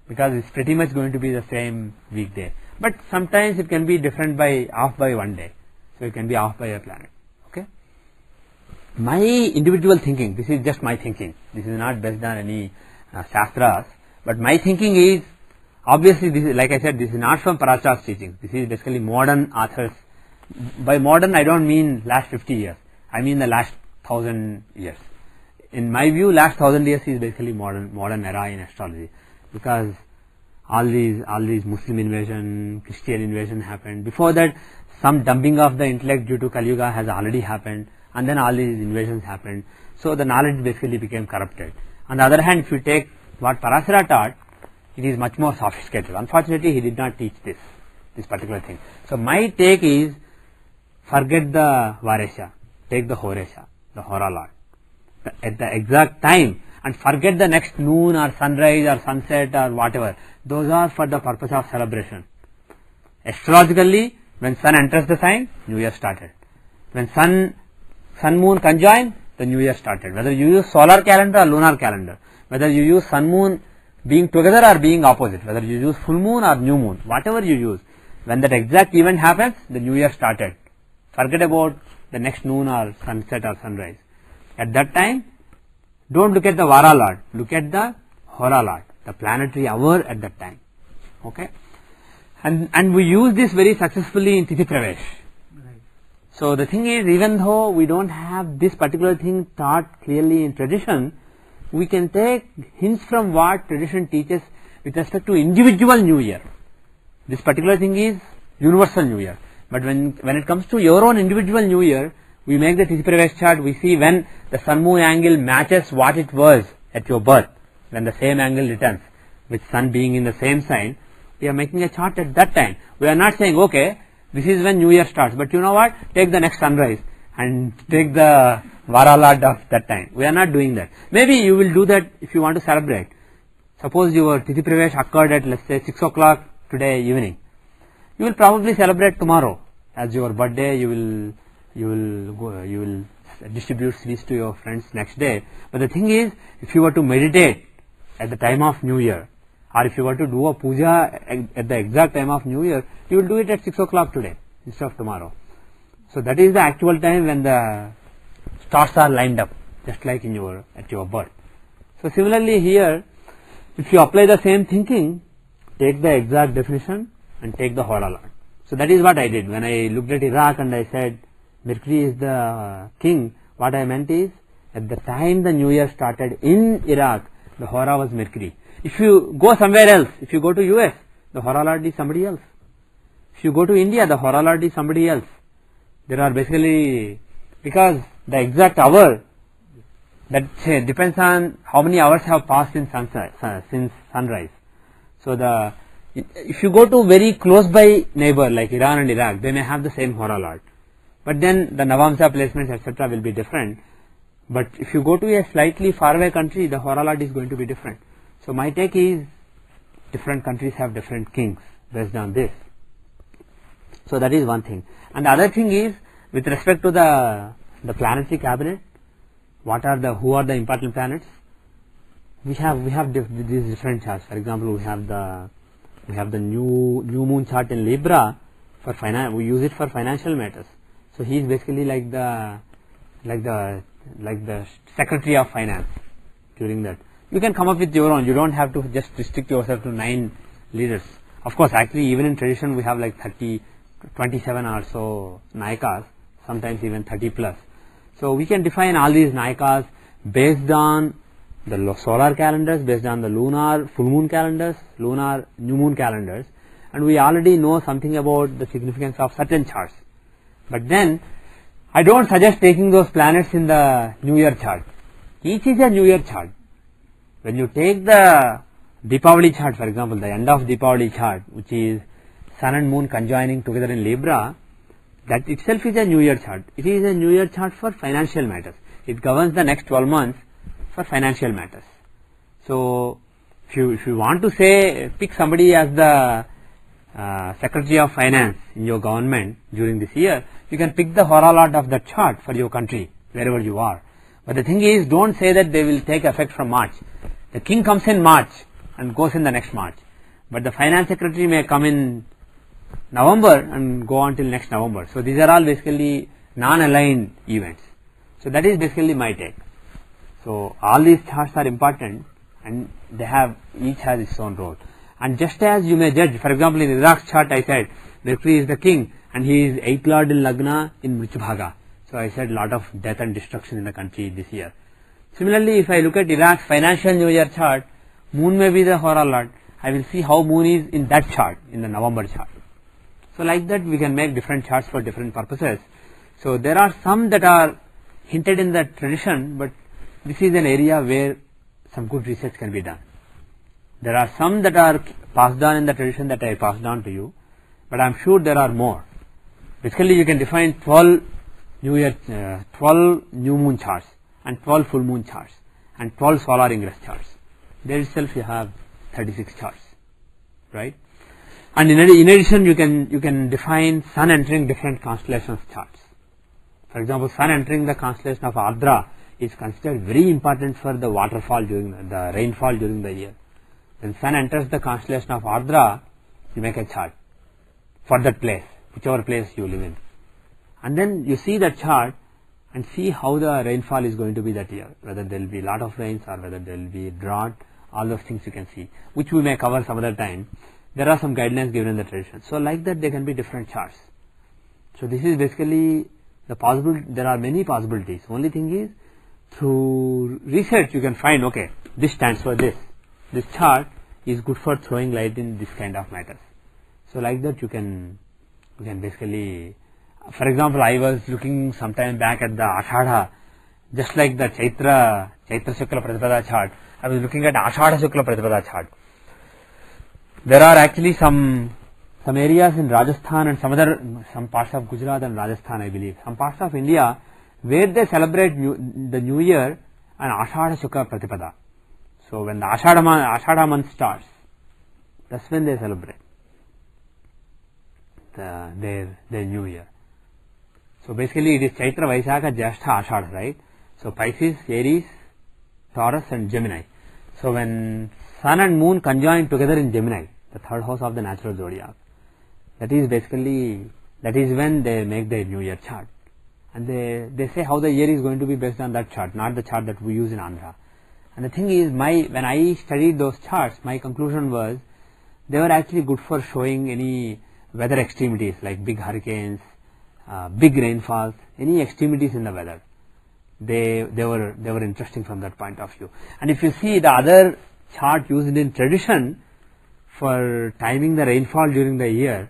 because it's pretty much going to be the same weekday. But sometimes it can be different by off by one day, so it can be off by a planet. Okay. My individual thinking, this is just my thinking, this is not based on any shastras, but my thinking is, obviously this is, like I said, this is not from Parasara's teaching, this is basically modern authors. By modern I don't mean last 50 years, I mean the last 1000 years. In my view, last 1000 years is basically modern era in astrology, because all these Muslim invasion, Christian invasion happened. Before that, some dumping of the intellect due to Kali Yuga has already happened, and then all these invasions happened. So the knowledge basically became corrupted. On the other hand, if you take what Parasara taught, it is much more sophisticated. Unfortunately, he did not teach this particular thing. So my take is, forget the Varesha, take the Horesha, the Hora Lord, at the exact time, and forget the next noon or sunrise or sunset or whatever. Those are for the purpose of celebration. Astrologically, when sun enters the sign, new year started. When sun moon conjoin, the new year started. Whether you use solar calendar or lunar calendar, whether you use sun moon being together or being opposite, whether you use full moon or new moon, whatever you use, when that exact event happens, the new year started. Forget about the next noon or sunset or sunrise. At that time, don't look at the Vara Lord, look at the Hora Lord, the planetary hour at that time. Okay? And we use this very successfully in Tithi Pravesh. Right. So the thing is, even though we don't have this particular thing taught clearly in tradition, we can take hints from what tradition teaches with respect to individual new year. This particular thing is universal new year. But when it comes to your own individual new year, we make the Tithi Pravesh chart, we see when the sun moon angle matches what it was at your birth, when the same angle returns, with sun being in the same sign, we are making a chart at that time. We are not saying, okay, this is when new year starts, but you know what, take the next sunrise and take the Vara Lord of that time. We are not doing that. Maybe you will do that if you want to celebrate. Suppose your Tithi Pravesh occurred at, let's say, 6 o'clock today evening. You will probably celebrate tomorrow as your birthday. You will distribute sweets to your friends next day. But the thing is, if you were to meditate at the time of New Year, or if you were to do a puja at the exact time of New Year, you will do it at 6 o'clock today instead of tomorrow. So that is the actual time when the stars are lined up, just like at your birth. So similarly here, if you apply the same thinking, take the exact definition and take the Hora Lord. So that is what I did. When I looked at Iraq and I said Mercury is the king, what I meant is, at the time the new year started in Iraq, the Hora was Mercury. If you go somewhere else, if you go to US, the Hora Lord is somebody else. If you go to India, the Hora Lord is somebody else. There are basically, because the exact hour, that depends on how many hours have passed since sunrise. So if you go to very close by neighbor like Iran and Iraq, they may have the same Hora Lord, but then the Navamsa placements etc. will be different. But if you go to a slightly faraway country, the Hora Lord is going to be different. So my take is, different countries have different kings based on this. So that is one thing. And the other thing is, with respect to the planetary cabinet, who are the important planets? We have these different charts. For example, we have the new moon chart in Libra for we use it for financial matters. So he is basically like the Secretary of Finance during that. You can come up with your own. You don't have to just restrict yourself to 9 leaders. Of course, actually, even in tradition, we have like 27 or so nayakas, sometimes even 30 plus. So we can define all these nayakas based on the solar calendars, based on the lunar full moon calendars, lunar new moon calendars, and we already know something about the significance of certain charts. But then, I don't suggest taking those planets in the New Year chart. Each is a New Year chart. When you take the Deepavali chart, for example, the end of Deepavali chart, which is Sun and Moon conjoining together in Libra, that itself is a New Year chart. It is a New Year chart for financial matters. It governs the next 12 months for financial matters. So, if you want to say, pick somebody as the Secretary of Finance in your government during this year, you can pick the Hora lot of that chart for your country, wherever you are. But the thing is, don't say that they will take effect from March. The king comes in March and goes in the next March. But the finance secretary may come in November and go on till next November. So these are all basically non-aligned events. So that is basically my take. So all these charts are important and they have, each has its own role. And just as you may judge, for example in Iraq's chart I said, Mercury is the king and he is 8th lord in Lagna in Mrityubhaga. So I said lot of death and destruction in the country this year. Similarly, if I look at Iraq's financial New Year chart, Moon may be the Hora lord. I will see how Moon is in that chart, in the November chart. So like that we can make different charts for different purposes. So there are some that are hinted in the tradition, but this is an area where some good research can be done. There are some that are passed on in the tradition that I passed on to you, but I am sure there are more. Basically you can define 12 new moon charts and 12 full moon charts and 12 solar ingress charts. There itself you have 36 charts, right? And in addition you can define sun entering different constellations charts. For example, sun entering the constellation of Ardra is considered very important for the waterfall during the rainfall during the year. When sun enters the constellation of Ardra, you make a chart for that place, whichever place you live in. And then you see that chart and see how the rainfall is going to be that year, whether there will be a lot of rains or whether there will be drought, all those things you can see, which we may cover some other time. There are some guidelines given in the tradition. So like that there can be different charts. So this is basically the possible, there are many possibilities. Only thing is, through research you can find, okay, this stands for this. This chart is good for throwing light in this kind of matters. So like that you can basically, for example, I was looking some time back at the Ashadha, just like the Chaitra Shukla Pratipada chart. I was looking at Ashadha Shukla Pratipada chart. There are actually some areas in Rajasthan and some parts of Gujarat and Rajasthan, I believe, some parts of India where they celebrate the New Year and Ashadha Shukla Pratipada. So when the Ashadha month starts, that's when they celebrate their New Year. So basically it is Chaitra, Vaishakha, Jyeshtha, Ashadha, right? So Pisces, Aries, Taurus and Gemini. So when Sun and Moon conjoin together in Gemini, the third house of the natural zodiac, that is when they make their New Year chart. And they say how the year is going to be based on that chart, not the chart that we use in Andhra. And the thing is, when I studied those charts, my conclusion was they were actually good for showing any weather extremities like big hurricanes, big rainfalls, any extremities in the weather. They were interesting from that point of view. And if you see the other chart used in tradition for timing the rainfall during the year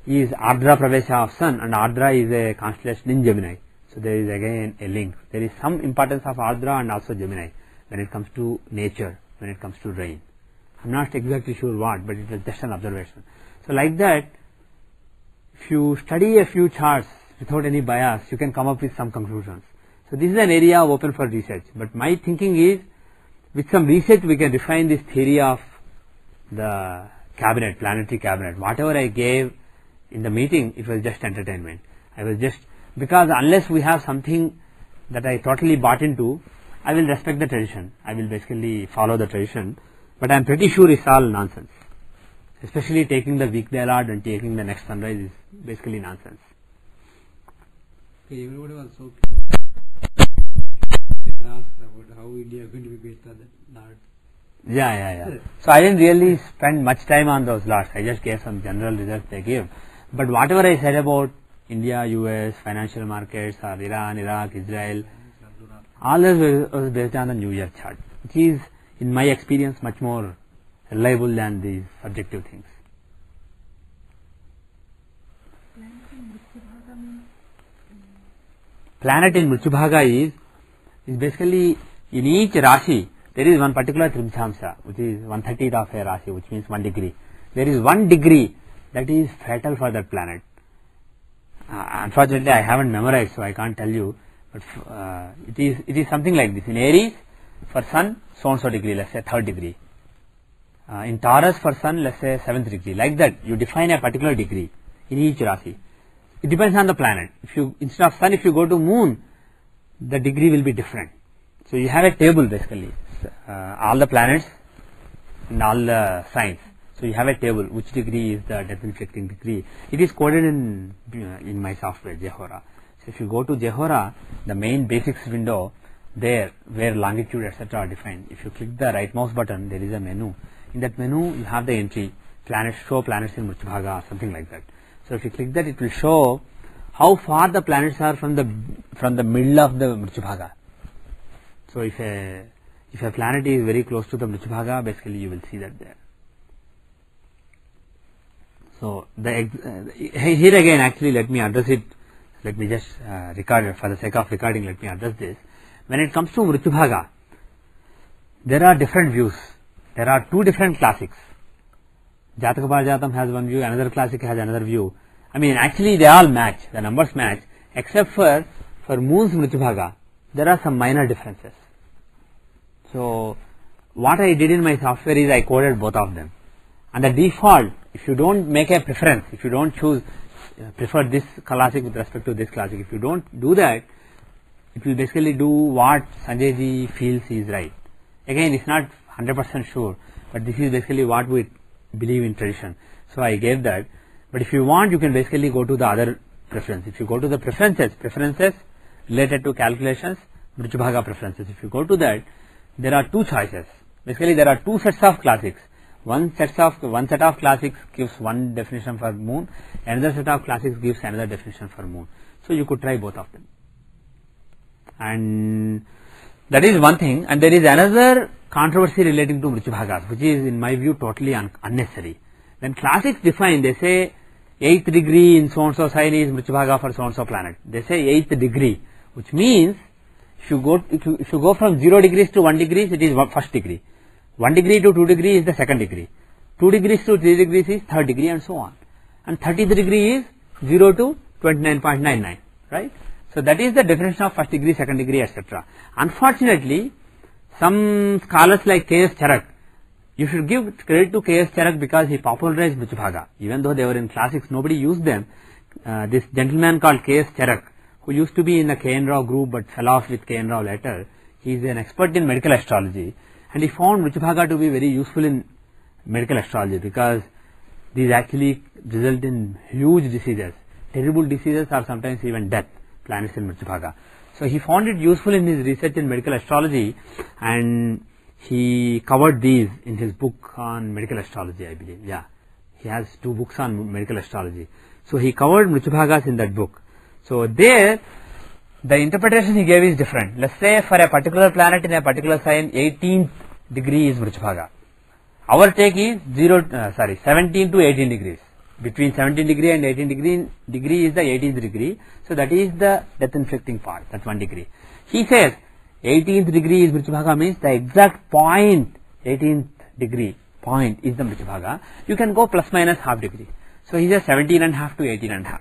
is Ardra Pravesha of Sun, and Ardra is a constellation in Gemini. So there is again a link. There is some importance of Ardra and also Gemini when it comes to nature, when it comes to rain. I am not exactly sure what, but it was just an observation. So like that, if you study a few charts without any bias, you can come up with some conclusions. So this is an area open for research. But my thinking is, with some research we can define this theory of the cabinet, planetary cabinet. Whatever I gave in the meeting, it was just entertainment. Because unless we have something that I totally bought into, I will respect the tradition. I will basically follow the tradition. But I am pretty sure it's all nonsense. Especially taking the weekday lord and taking the next sunrise is basically nonsense. Okay, everybody was so asked about how India is going to be based on the Lord. Yeah. So I didn't really spend much time on those lots. I just gave some general results they give. But whatever I said about India, US, financial markets, or Iran, Iraq, Israel, all this was based on the New Year chart, which is, in my experience, much more reliable than these subjective things. Planet in Mrityubhaga is basically in each Rashi there is one particular Trimshamsa, which is 1/30th of a Rashi, which means 1 degree. There is 1 degree that is fatal for that planet. Unfortunately, I haven't memorized, so I can't tell you. But it is something like this. In Aries, for Sun, so and so degree, let's say 3rd degree. In Taurus, for Sun, let's say 7th degree. Like that, you define a particular degree in each Rashi. It depends on the planet. If you, instead of Sun, if you go to Moon, the degree will be different. So you have a table basically, all the planets and all the signs. So you have a table, which degree is the death inflicting degree. It is coded in my software, Jehora. So if you go to Jehora, the main basics window, there where longitude etc. are defined. If you click the right mouse button, there is a menu. In that menu, you have the entry, planets, show planets in Mrityubhaga, or something like that. So if you click that, it will show how far the planets are from the middle of the Mrityubhaga. So if a planet is very close to the Mrityubhaga, basically you will see that there. So here again, actually, let me address it. Let me just record it for the sake of recording. Let me address this. When it comes to Mrityubhaga, there are different views. There are 2 different classics. Jataka Parjatam has one view, another classic has another view. I mean, actually they all match, the numbers match, except for Moon's Mrityubhaga, there are some minor differences. So what I did in my software is I coded both of them. And the default, if you don't make a preference, if you don't choose, prefer this classic with respect to this classic, if you don't do that, it will basically do what Sanjay ji feels is right. Again, it's not 100% sure, but this is basically what we believe in tradition. So I gave that. But if you want, you can basically go to the other preference. If you go to the preferences related to calculations, Mrityubhaga preferences. If you go to that, there are 2 choices. Basically, there are 2 sets of classics. One set of classics gives one definition for Moon, another set of classics gives another definition for Moon. So you could try both of them. And that is one thing. And there is another controversy relating to Mrityubhagas, which is in my view totally unnecessary. When classics define, they say 8th degree in so and so sign is Mrityubhaga for so and so planet. They say 8th degree, which means if you go from 0 degrees to 1 degrees, it is 1st degree. 1 degree to 2 degree is the 2nd degree. 2 degrees to 3 degrees is 3rd degree, and so on. And 30th degree is 0 to 29.99, right? So that is the definition of 1st degree, 2nd degree, etc. Unfortunately, some scholars like K.S. Charak, you should give credit to K.S. Charak because he popularized Mrityubhaga. Even though they were in classics, nobody used them. This gentleman called K.S. Charak, who used to be in the K.N. Rao group but fell off with K.N. Rao later, he is an expert in medical astrology, and he found Mrityubhaga to be very useful in medical astrology because these actually result in huge diseases, terrible diseases, or sometimes even death, planets in Mrityubhaga. So he found it useful in his research in medical astrology, and he covered these in his book on medical astrology, I believe. Yeah, he has 2 books on medical astrology. So he covered Mrityubhagas in that book. So there, the interpretation he gave is different. Let's say for a particular planet in a particular sign, 18th degree is Mrityubhaga. Our take is 17 to 18 degrees. Between 17 degree and 18 degree is the 18th degree. So that is the death inflicting part. That's 1 degree. He says 18th degree is Mrityubhaga, means the exact point, 18th degree point is the Mrityubhaga. You can go plus minus half degree. So he says 17.5 to 18.5.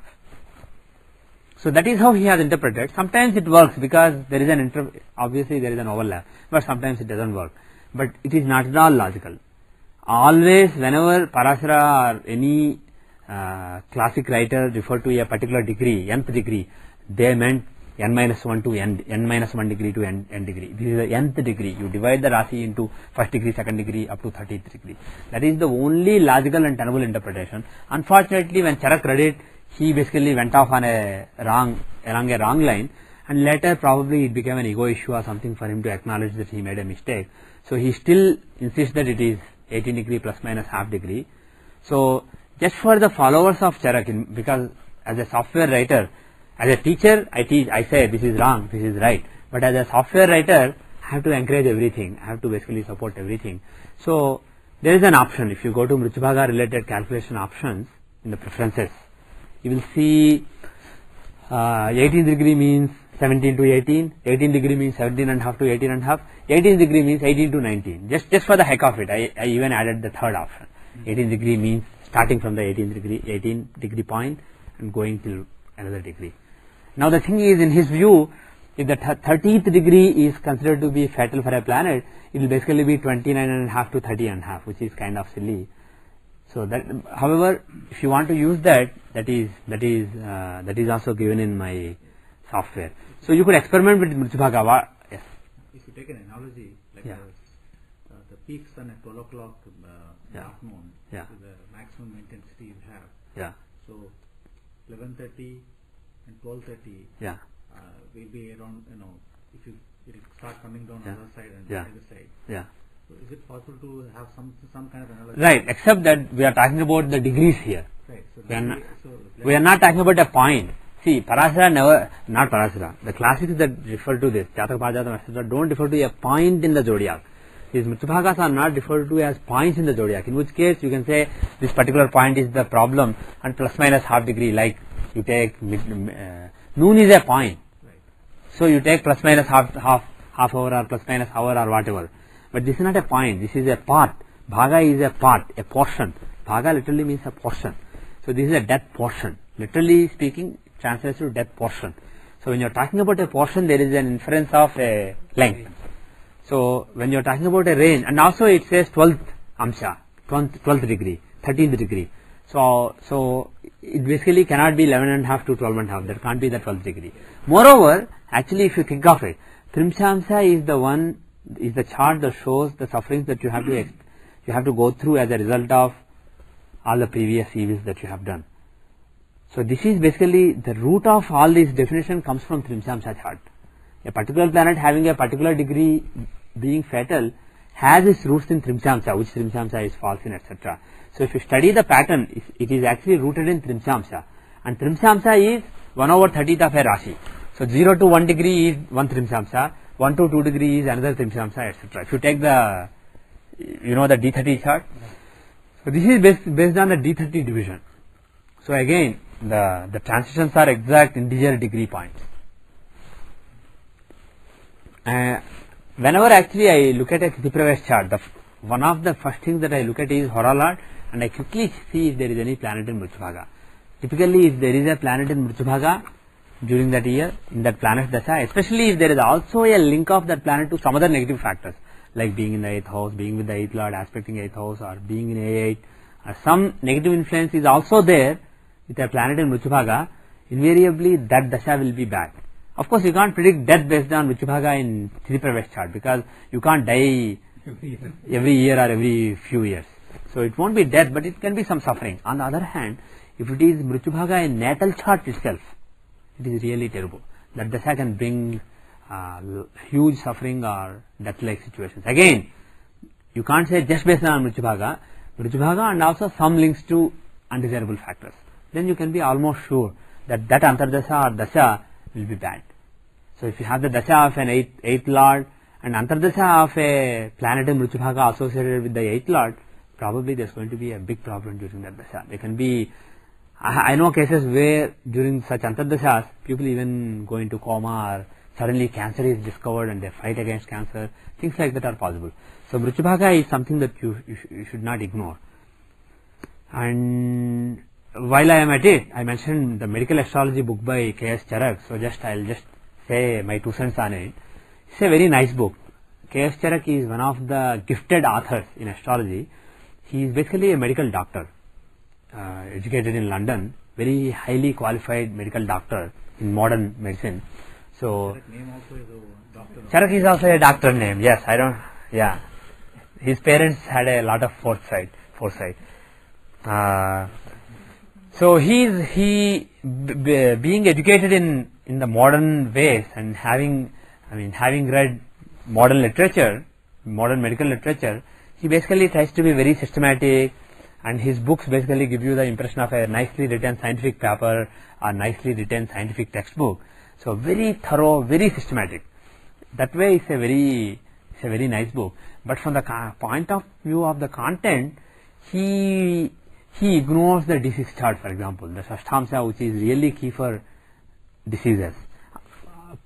So that is how he has interpreted. Sometimes it works because there is obviously there is an overlap, but sometimes it doesn't work. But it is not at all logical. Always, whenever Parasara or any classic writer referred to a particular degree, nth degree, they meant n-1 to n-1 degree to n degree. This is the nth degree. You divide the Rashi into 1st degree, 2nd degree, up to 30th degree. That is the only logical and tenable interpretation. Unfortunately, when Charak read it, he basically went off on along a wrong line, and later probably it became an ego issue or something for him to acknowledge that he made a mistake. So he still insists that it is 18 degree plus minus half degree. So just for the followers of Charak, because as a software writer, as a teacher, I say this is wrong, this is right. But as a software writer, I have to encourage everything. I have to basically support everything. So there is an option. If you go to Mrityabhaga related calculation options in the preferences, you will see 18 degree means 17 to 18, 18 degree means 17 and a half to 18 and a half, 18 degree means 18 to 19. Just for the heck of it, I even added the third option. 18 degree means starting from the 18 degree point and going till another degree. Now the thing is, in his view, if the 30th degree is considered to be fatal for a planet, it will basically be 29 and a half to 30 and a half, which is kind of silly. So that, however, if you want to use that is also given in my software. So you could experiment with Mrityabhaga. Yes. If you take an analogy, like the peak sun at 12 o'clock in the afternoon, so the maximum intensity you have. Yeah. So 11:30 and 12:30 will be around, if you it will start coming down on the other side and the other side. Yeah. So is it possible to have some kind of analogy? Right, except that we are talking about the degrees here. Right. So we are not talking about a point. See, not Parasara. The classics that refer to this, Jataka, Pajatam, etc., don't refer to a point in the zodiac. These Mrityabhagas are not referred to as points in the zodiac, in which case you can say this particular point is the problem and plus minus half degree, like you take noon is a point. Right. So you take plus minus half hour or plus minus hour or whatever. But this is not a point, this is a part. Bhaga is a part, a portion. Bhaga literally means a portion. So this is a depth portion. Literally speaking, it translates to depth portion. So when you are talking about a portion, there is an inference of a length. So when you are talking about a range, and also it says 12th amsha, 12th degree, 13th degree. So it basically cannot be 11 and a half to 12 and a half. That can't be the 12th degree. Moreover, actually if you think of it, Trimshamsa is the chart that shows the sufferings that you have to go through as a result of all the previous evils that you have done. So this is basically the root of all this definition comes from Trimshamsa chart. A particular planet having a particular degree being fatal has its roots in Trimshamsa, which Trimshamsa is false in, etc. So if you study the pattern, it is actually rooted in Trimshamsa, and Trimshamsa is 1 over 30th of a Rashi. So 0 to 1 degree is one Trimshamsa, 1 to 2 degree is another Trimshamsa, etc. If you take the the D30 chart, so this is based on the D30 division. So again, the transitions are exact integer degree points. Whenever actually I look at a Tithi chart, one of the first things that I look at is Hora Lord, and I quickly see if there is any planet in Mrityabhaga. Typically, if there is a planet in Mrityabhaga during that year, in that planet Dasa, especially if there is also a link of that planet to some other negative factors, like being in the 8th house, being with the 8th Lord, aspecting 8th house, or being in A8, some negative influence is also there with a planet in Mrityabhaga, invariably that Dasha will be bad. Of course, you can't predict death based on Mrityabhaga in Tithi chart, because you can't die every year or every few years. So it won't be death, but it can be some suffering. On the other hand, if it is Mrityabhaga in natal chart itself, it is really terrible. That Dasha can bring huge suffering or death-like situations. Again, you can't say just based on Mrityabhaga and also some links to undesirable factors. Then you can be almost sure that Antardasha or Dasha will be bad. So if you have the Dasha of an 8th Lord and Antardasha of a planet in Mrityabhaga associated with the 8th Lord, probably there's going to be a big problem during that Dasha. There can be, I know cases where during such Antardashas, people even go into coma, or suddenly cancer is discovered and they fight against cancer. Things like that are possible. So Mrityabhaga is something that you should not ignore. And while I am at it, I mentioned the medical astrology book by K.S. Charak, so I'll just say my 2 cents on it. It's a very nice book. K.S. Charak is one of the gifted authors in astrology. He is basically a medical doctor, educated in London, very highly qualified medical doctor in modern medicine. So name also is a doctor. Charak is also a doctor name. Yes, His parents had a lot of foresight. So being educated in the modern ways and having read modern literature, modern medical literature, he basically tries to be very systematic, and his books basically give you the impression of a nicely written scientific paper or nicely written scientific textbook. So very thorough, very systematic. That way it's a very nice book. But from the point of view of the content, he ignores the disease chart, for example, the Shashtamsa, which is really key for diseases.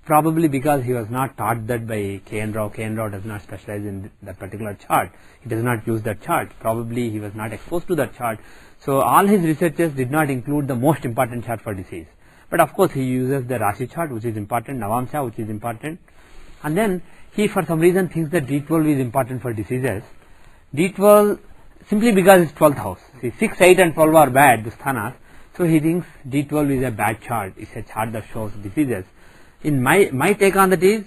Probably because he was not taught that by K.N. Rao. K.N. Rao does not specialize in that particular chart. He does not use that chart. Probably he was not exposed to that chart. So all his researches did not include the most important chart for disease. But of course he uses the Rashi chart, which is important, Navamsha, which is important. And then he for some reason thinks that D12 is important for diseases. D12 simply because it's 12th house. See, 6, 8 and 12 are bad, the sthanas. So he thinks D12 is a bad chart. It's a chart that shows diseases. In my take on that is,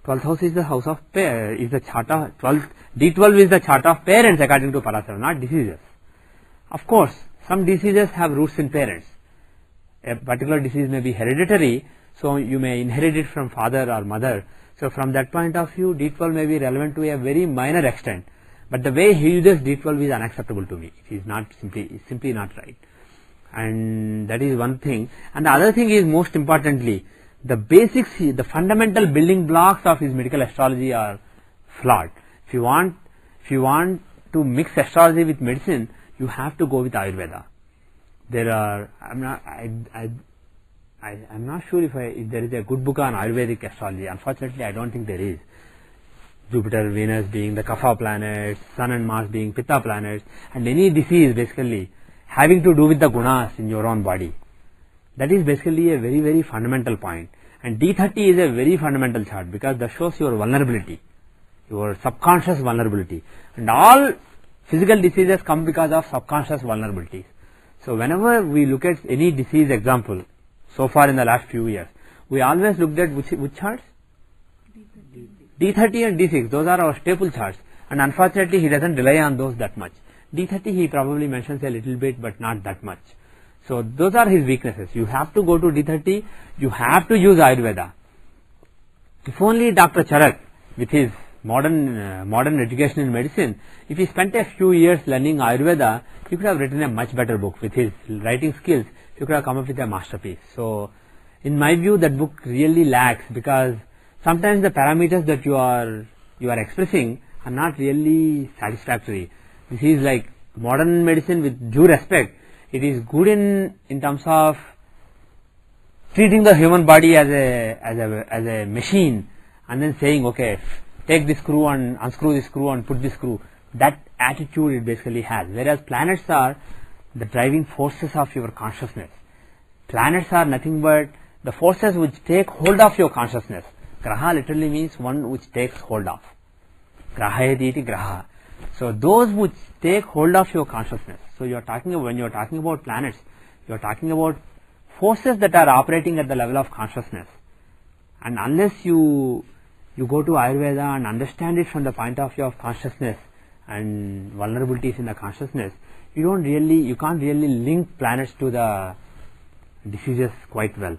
12th house is the house of is the chart of D12 is the chart of parents according to Parasara, not diseases. Of course, some diseases have roots in parents. A particular disease may be hereditary, so you may inherit it from father or mother. So from that point of view, D12 may be relevant to a very minor extent. But the way he uses D12 is unacceptable to me. It is not simply not right. And that is one thing. And the other thing is, most importantly, the basics, the fundamental building blocks of his medical astrology are flawed. If you want to mix astrology with medicine, you have to go with Ayurveda. I'm not sure if there is a good book on Ayurvedic astrology. Unfortunately, I don't think there is. Jupiter, Venus being the Kapha planets, Sun and Mars being Pitta planets, and any disease basically having to do with the gunas in your own body. That is basically a very, very fundamental point. And D30 is a very fundamental chart because that shows your vulnerability, your subconscious vulnerability. And all physical diseases come because of subconscious vulnerabilities. So whenever we look at any disease example, so far in the last few years, we always looked at which charts? D30 and D6, those are our staple charts. And unfortunately, he doesn't rely on those that much. D30 he probably mentions a little bit, but not that much. So those are his weaknesses. You have to go to D30, you have to use Ayurveda. If only Dr. Charak, with his modern education in medicine, if he spent a few years learning Ayurveda, he could have written a much better book. With his writing skills, he could have come up with a masterpiece. So in my view, that book really lacks, because sometimes the parameters that you are expressing are not really satisfactory. This is like modern medicine, with due respect. It is good in terms of treating the human body as a machine, and then saying, okay, take this screw and unscrew this screw and put this screw. That attitude it basically has. Whereas planets are the driving forces of your consciousness. Planets are nothing but the forces which take hold of your consciousness. Graha literally means one which takes hold of. Grahayati iti graha. So those which take hold of your consciousness. So when you are talking about planets, you are talking about forces that are operating at the level of consciousness. And unless you go to Ayurveda and understand it from the point of view of consciousness and vulnerabilities in the consciousness, you can't really link planets to the diseases quite well.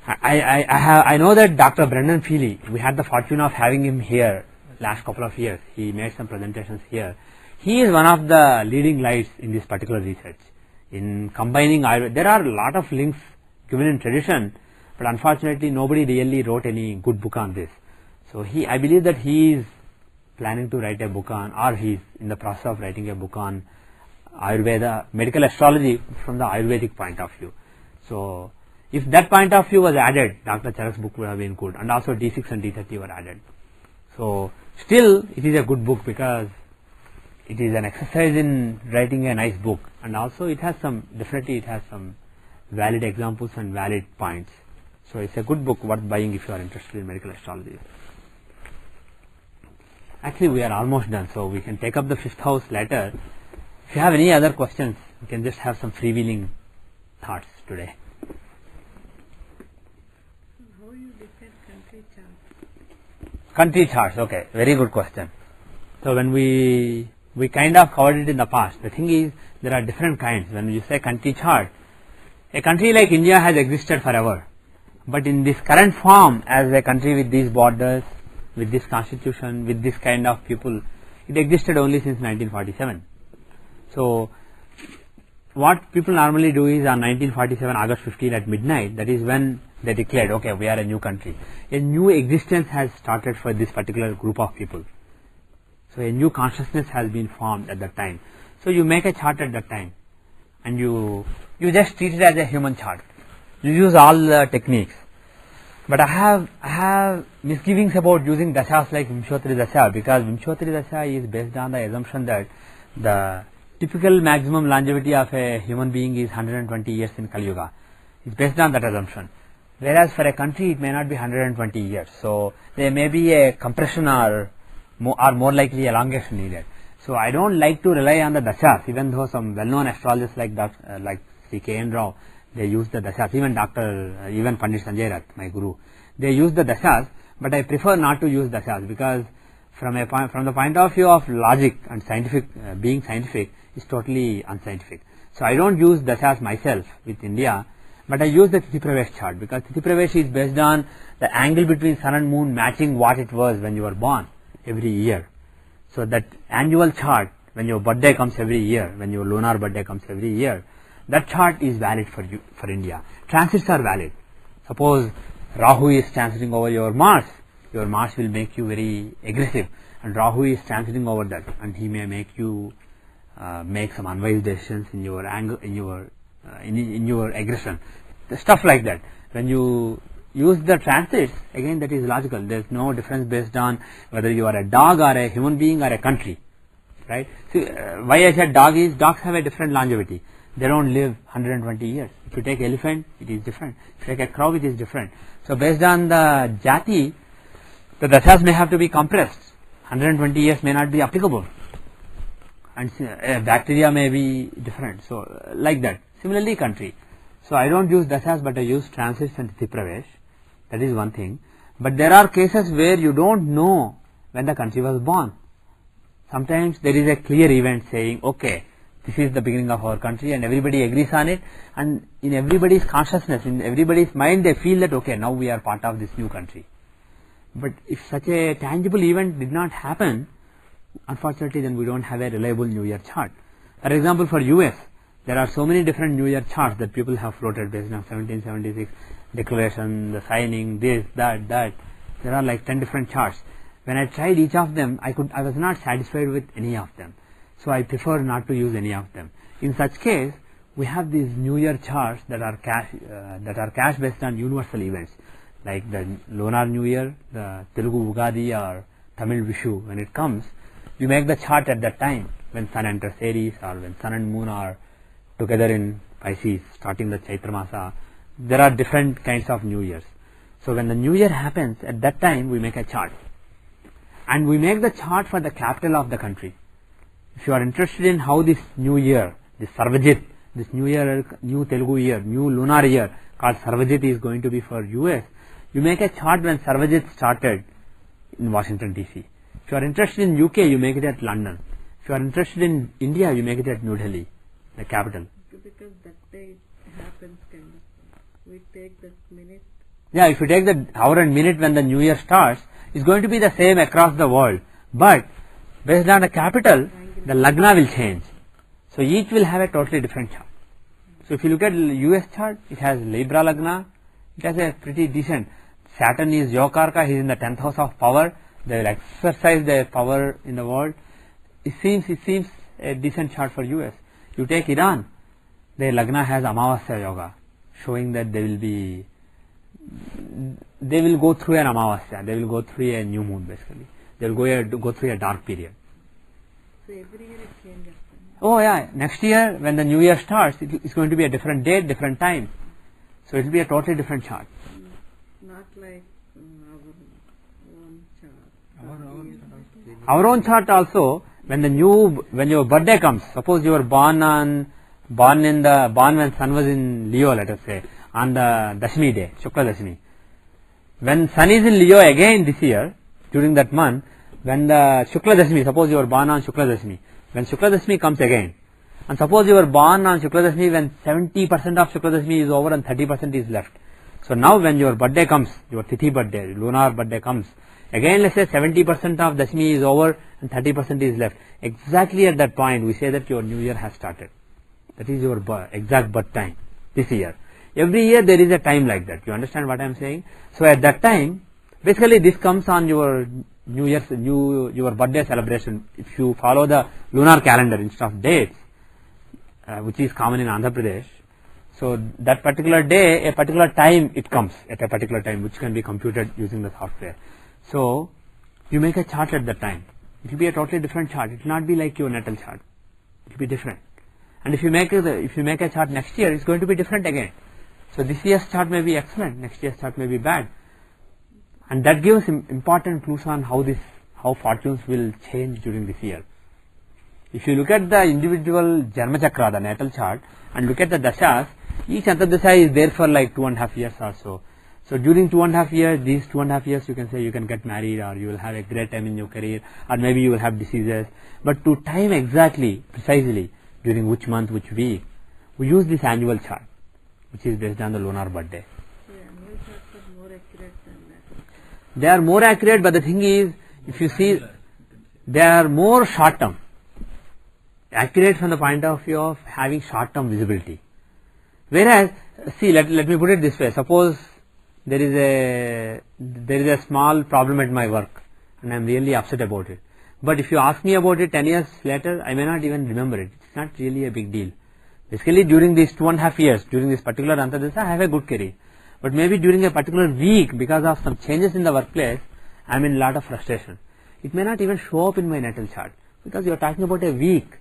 I know that Dr. Brendan Feely, we had the fortune of having him here last couple of years. He made some presentations here. He is one of the leading lights in this particular research. In combining Ayurveda, there are a lot of links given in tradition, but unfortunately nobody really wrote any good book on this. So I believe that he is planning to write a book on, or he is in the process of writing a book on Ayurveda, medical astrology from the Ayurvedic point of view. So if that point of view was added, Dr. Charak's book would have been good, and also D6 and D30 were added. So still it is a good book because it is an exercise in writing a nice book, and also it has some valid examples and valid points. So it's a good book worth buying if you are interested in medical astrology. Actually, we are almost done, so we can take up the 5th house later. If you have any other questions, we can just have some freewheeling thoughts today. How you decide country charts? Country charts, okay, very good question. So when we We kind of covered it in the past. The thing is, there are different kinds. When you say country chart, a country like India has existed forever. But in this current form, as a country with these borders, with this constitution, with this kind of people, it existed only since 1947. So, what people normally do is on 1947 August 15 at midnight, that is when they declared, okay, we are a new country. A new existence has started for this particular group of people. So a new consciousness has been formed at that time. So you make a chart at that time and you just treat it as a human chart. You use all the techniques. But I have misgivings about using dasas like Vimshottari Dasa, because Vimshottari Dasa is based on the assumption that the typical maximum longevity of a human being is 120 years in Kali Yuga. It's based on that assumption. Whereas for a country it may not be 120 years. So there may be a compression or more likely elongation needed. So I don't like to rely on the dasas, even though some well-known astrologers like Sri PVR Rao, they use the dasas. Even Pandit Sanjay Rath, my guru, they use the dasas. But I prefer not to use dasas, because from the point of view of logic and being scientific is totally unscientific. So I don't use dasas myself with India, but I use the Tithi Pravesh chart, because Tithi Pravesh is based on the angle between sun and moon matching what it was when you were born every year. So that annual chart, when your birthday comes every year, when your lunar birthday comes every year, that chart is valid for India. Transits are valid. Suppose Rahu is transiting over your Mars will make you very aggressive, and Rahu is transiting over that, and he may make you make some unwise decisions in your anger, in your aggression, stuff like that. When you use the transits, again that is logical. There is no difference based on whether you are a dog or a human being or a country, right? So why I said dog is, dogs have a different longevity. They don't live 120 years. If you take elephant, it is different. If you take a crow, it is different. So based on the jati, the dasas may have to be compressed. 120 years may not be applicable, and bacteria may be different. So like that. Similarly, country. So I don't use dasas, but I use transits and Tithi Pravesh. That is one thing. But there are cases where you don't know when the country was born. Sometimes there is a clear event saying, okay, this is the beginning of our country, and everybody agrees on it, and in everybody's consciousness, in everybody's mind, they feel that, okay, now we are part of this new country. But if such a tangible event did not happen, unfortunately then we don't have a reliable New Year chart. For example, for US, there are so many different New Year charts that people have floated based on 1776 declaration, the signing, this, that. There are like 10 different charts. When I tried each of them, I was not satisfied with any of them. So I prefer not to use any of them. In such case, we have these New Year charts that are cash based on universal events, like the Lunar New Year, the Telugu Ugadi or Tamil Vishu. When it comes, you make the chart at that time, when Sun enters Aries or when Sun and Moon are together in Pisces, starting the Chaitra Masa. There are different kinds of New Years. So when the New Year happens, at that time we make a chart. And we make the chart for the capital of the country. If you are interested in how this New Year, this Sarvajit, this New Year, New Telugu Year, New Lunar Year called Sarvajit is going to be for US, you make a chart when Sarvajit started in Washington DC. If you are interested in UK, you make it at London. If you are interested in India, you make it at New Delhi, the capital. Because that day happens kind of. We take the minute. Yeah, if you take the hour and minute when the New Year starts, it's going to be the same across the world. But based on the capital, the Lagna will change. So each will have a totally different chart. So if you look at the US chart, it has Libra Lagna. It has a pretty decent. Saturn is Yokarka, he is in the 10th house of power. They will exercise their power in the world. It seems a decent chart for US. You take Iran, their Lagna has Amavasya Yoga, showing that they will go through an Amavasya, they will go through a new moon basically. They will go through a dark period. So every year it changes. Oh yeah, next year when the New Year starts, it's going to be a different date, different time. So it will be a totally different chart. Not like our own chart. Our own chart also, when your birthday comes, suppose you were born when sun was in Leo, let us say, on the Dashmi day, Shukla Dashmi. When sun is in Leo again this year, during that month, when the Shukla Dashmi, suppose you were born on Shukla Dashmi, when Shukla Dashmi comes again, and suppose you were born on Shukla Dashmi when 70% of Shukla Dashmi is over and 30% is left. So now when your birthday comes, your Tithi birthday, lunar birthday comes, again let's say 70% of Dashmi is over and 30% is left. Exactly at that point we say that your new year has started. That is your exact birth time this year. Every year there is a time like that. You understand what I am saying? So at that time, basically this comes on your New Year's, your birthday celebration. If you follow the lunar calendar instead of dates, which is common in Andhra Pradesh, so that particular day, a particular time it comes at a particular time, which can be computed using the software. So you make a chart at that time. It will be a totally different chart. It will not be like your natal chart. It will be different. And if you make a chart next year, it's going to be different again. So this year's chart may be excellent, next year's chart may be bad, and that gives important clues on how fortunes will change during this year. If you look at the individual Janma Chakra, the natal chart, and look at the dashas, each Antardasha is there for like 2.5 years or so. So during 2.5 years, these 2.5 years you can say you can get married, or you will have a great time in your career, or maybe you will have diseases. But to time exactly, precisely, during which month, which week, we use this annual chart, which is based on the lunar birthday. So annual charts are more accurate than natal. They are more accurate, but the thing is, if you see, they are more short term. Accurate from the point of view of having short term visibility. Whereas, see, let me put it this way. Suppose there is a small problem at my work, and I am really upset about it. But if you ask me about it 10 years later, I may not even remember it. It's not really a big deal. Basically, during these 2.5 years, during this particular Antardasha, I have a good career. But maybe during a particular week, because of some changes in the workplace, I am in a lot of frustration. It may not even show up in my natal chart, because you are talking about a week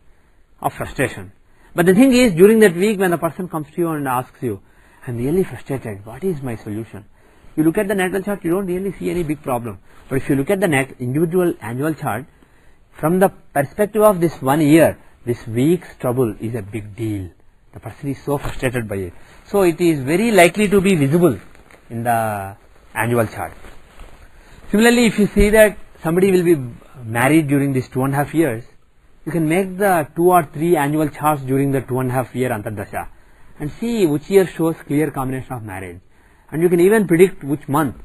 of frustration. But the thing is, during that week, when the person comes to you and asks you, I am really frustrated, what is my solution? You look at the natal chart, you don't really see any big problem. But if you look at the individual annual chart, from the perspective of this 1 year, this week's trouble is a big deal. The person is so frustrated by it. So it is very likely to be visible in the annual chart. Similarly, if you see that somebody will be married during these 2.5 years, you can make the 2 or 3 annual charts during the 2.5 year Antardasha and see which year shows clear combination of marriage. And you can even predict which month.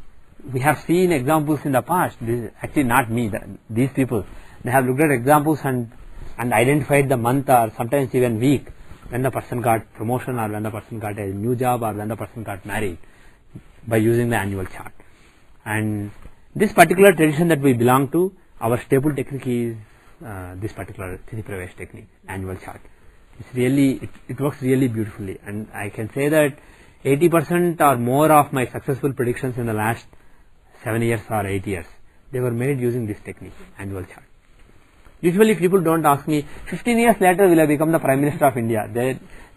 We have seen examples in the past. This is actually not me, these people. They have looked at examples and identified the month or sometimes even week when the person got promotion, or when the person got a new job, or when the person got married, by using the annual chart. And this particular tradition that we belong to, our staple technique is this particular Tithi Pravesh technique, annual chart. It's really, it works really beautifully, and I can say that 80% or more of my successful predictions in the last 7 years or 8 years, they were made using this technique, annual chart. Usually people don't ask me, 15 years later will I become the Prime Minister of India?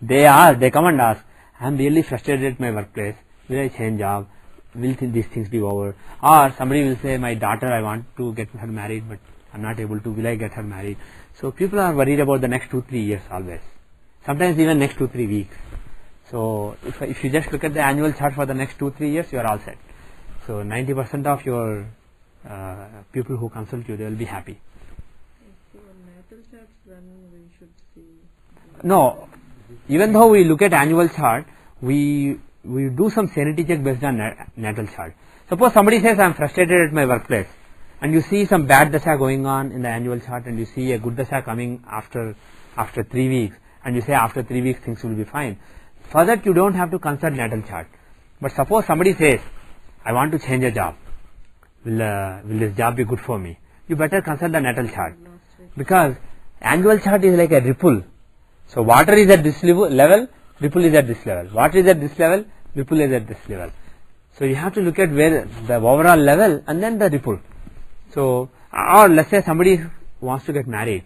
They come and ask, I am really frustrated at my workplace, will I change job, will these things be over? Or somebody will say, my daughter, I want to get her married, but I am not able to, will I get her married? So people are worried about the next 2-3 years always, sometimes even next 2-3 weeks. So if you just look at the annual chart for the next 2-3 years, you are all set. So 90% of your people who consult you, they will be happy. So natal charts, then we should see. No, even though we look at annual chart, we do some sanity check based on natal chart. Suppose somebody says I am frustrated at my workplace, and you see some bad dasha going on in the annual chart, and you see a good dasha coming after 3 weeks, and you say after 3 weeks things will be fine. For that you don't have to consult natal chart. But suppose somebody says, I want to change a job, will this job be good for me? You better consult the natal chart, because annual chart is like a ripple. So water is at this level, ripple is at this level. Water is at this level, ripple is at this level. So you have to look at where the overall level and then the ripple. So, or let's say somebody wants to get married.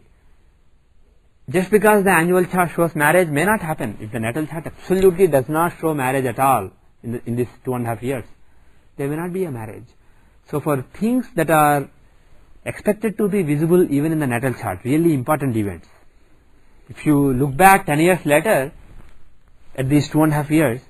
Just because the annual chart shows marriage may not happen. If the natal chart absolutely does not show marriage at all in this 2.5 years, there may not be a marriage. So for things that are expected to be visible even in the natal chart, really important events, if you look back 10 years later at these 2.5 years,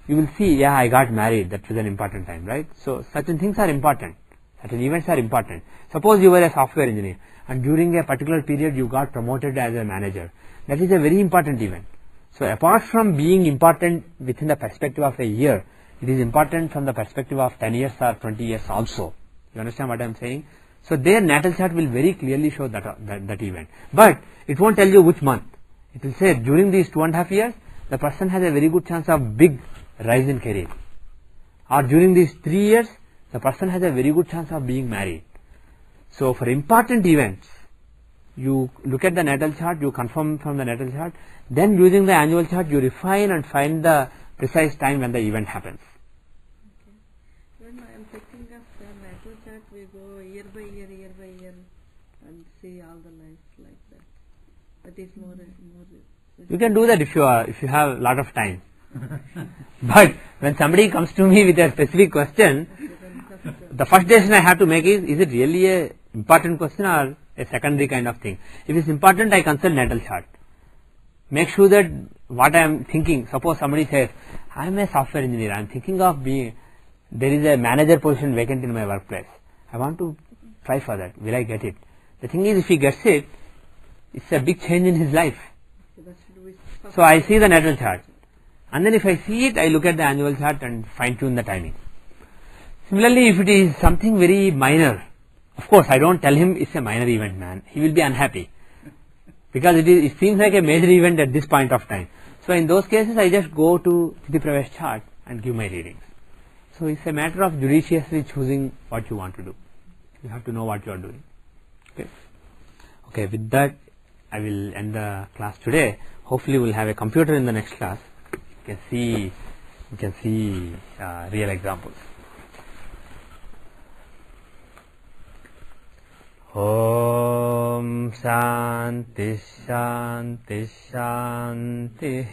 you will see, yeah, I got married, that was an important time, right? So certain things are important, certain events are important. Suppose you were a software engineer and during a particular period you got promoted as a manager. That is a very important event. So apart from being important within the perspective of a year, it is important from the perspective of 10 years or 20 years also. You understand what I am saying? So their natal chart will very clearly show that event. But it won't tell you which month. It will say during these 2.5 years, the person has a very good chance of big rise in career. Or during these 3 years, the person has a very good chance of being married. So for important events, you look at the natal chart, you confirm from the natal chart, then using the annual chart, you refine and find the precise time when the event happens. Okay. When I am checking up the natal chart, we go year by year, and see all the lives like that. That is more. You can do that if you have a lot of time. But when somebody comes to me with a specific question, the first decision I have to make is it really a important question or a secondary kind of thing? If it's important, I consult natal chart. Make sure that what I am thinking, suppose somebody says, I am a software engineer, I am thinking of there is a manager position vacant in my workplace. I want to try for that. Will I get it? The thing is, if he gets it, it's a big change in his life. So I see the natal chart. And then if I see it, I look at the annual chart and fine tune the timing. Similarly, if it is something very minor, of course I don't tell him it's a minor event, man. He will be unhappy. Because it seems like a major event at this point of time. So in those cases, I just go to the Pravesh chart and give my readings. So it's a matter of judiciously choosing what you want to do. You have to know what you are doing. Okay, with that, I will end the class today. Hopefully we'll have a computer in the next class. You can see real examples. Om Shanti Shanti Shanti.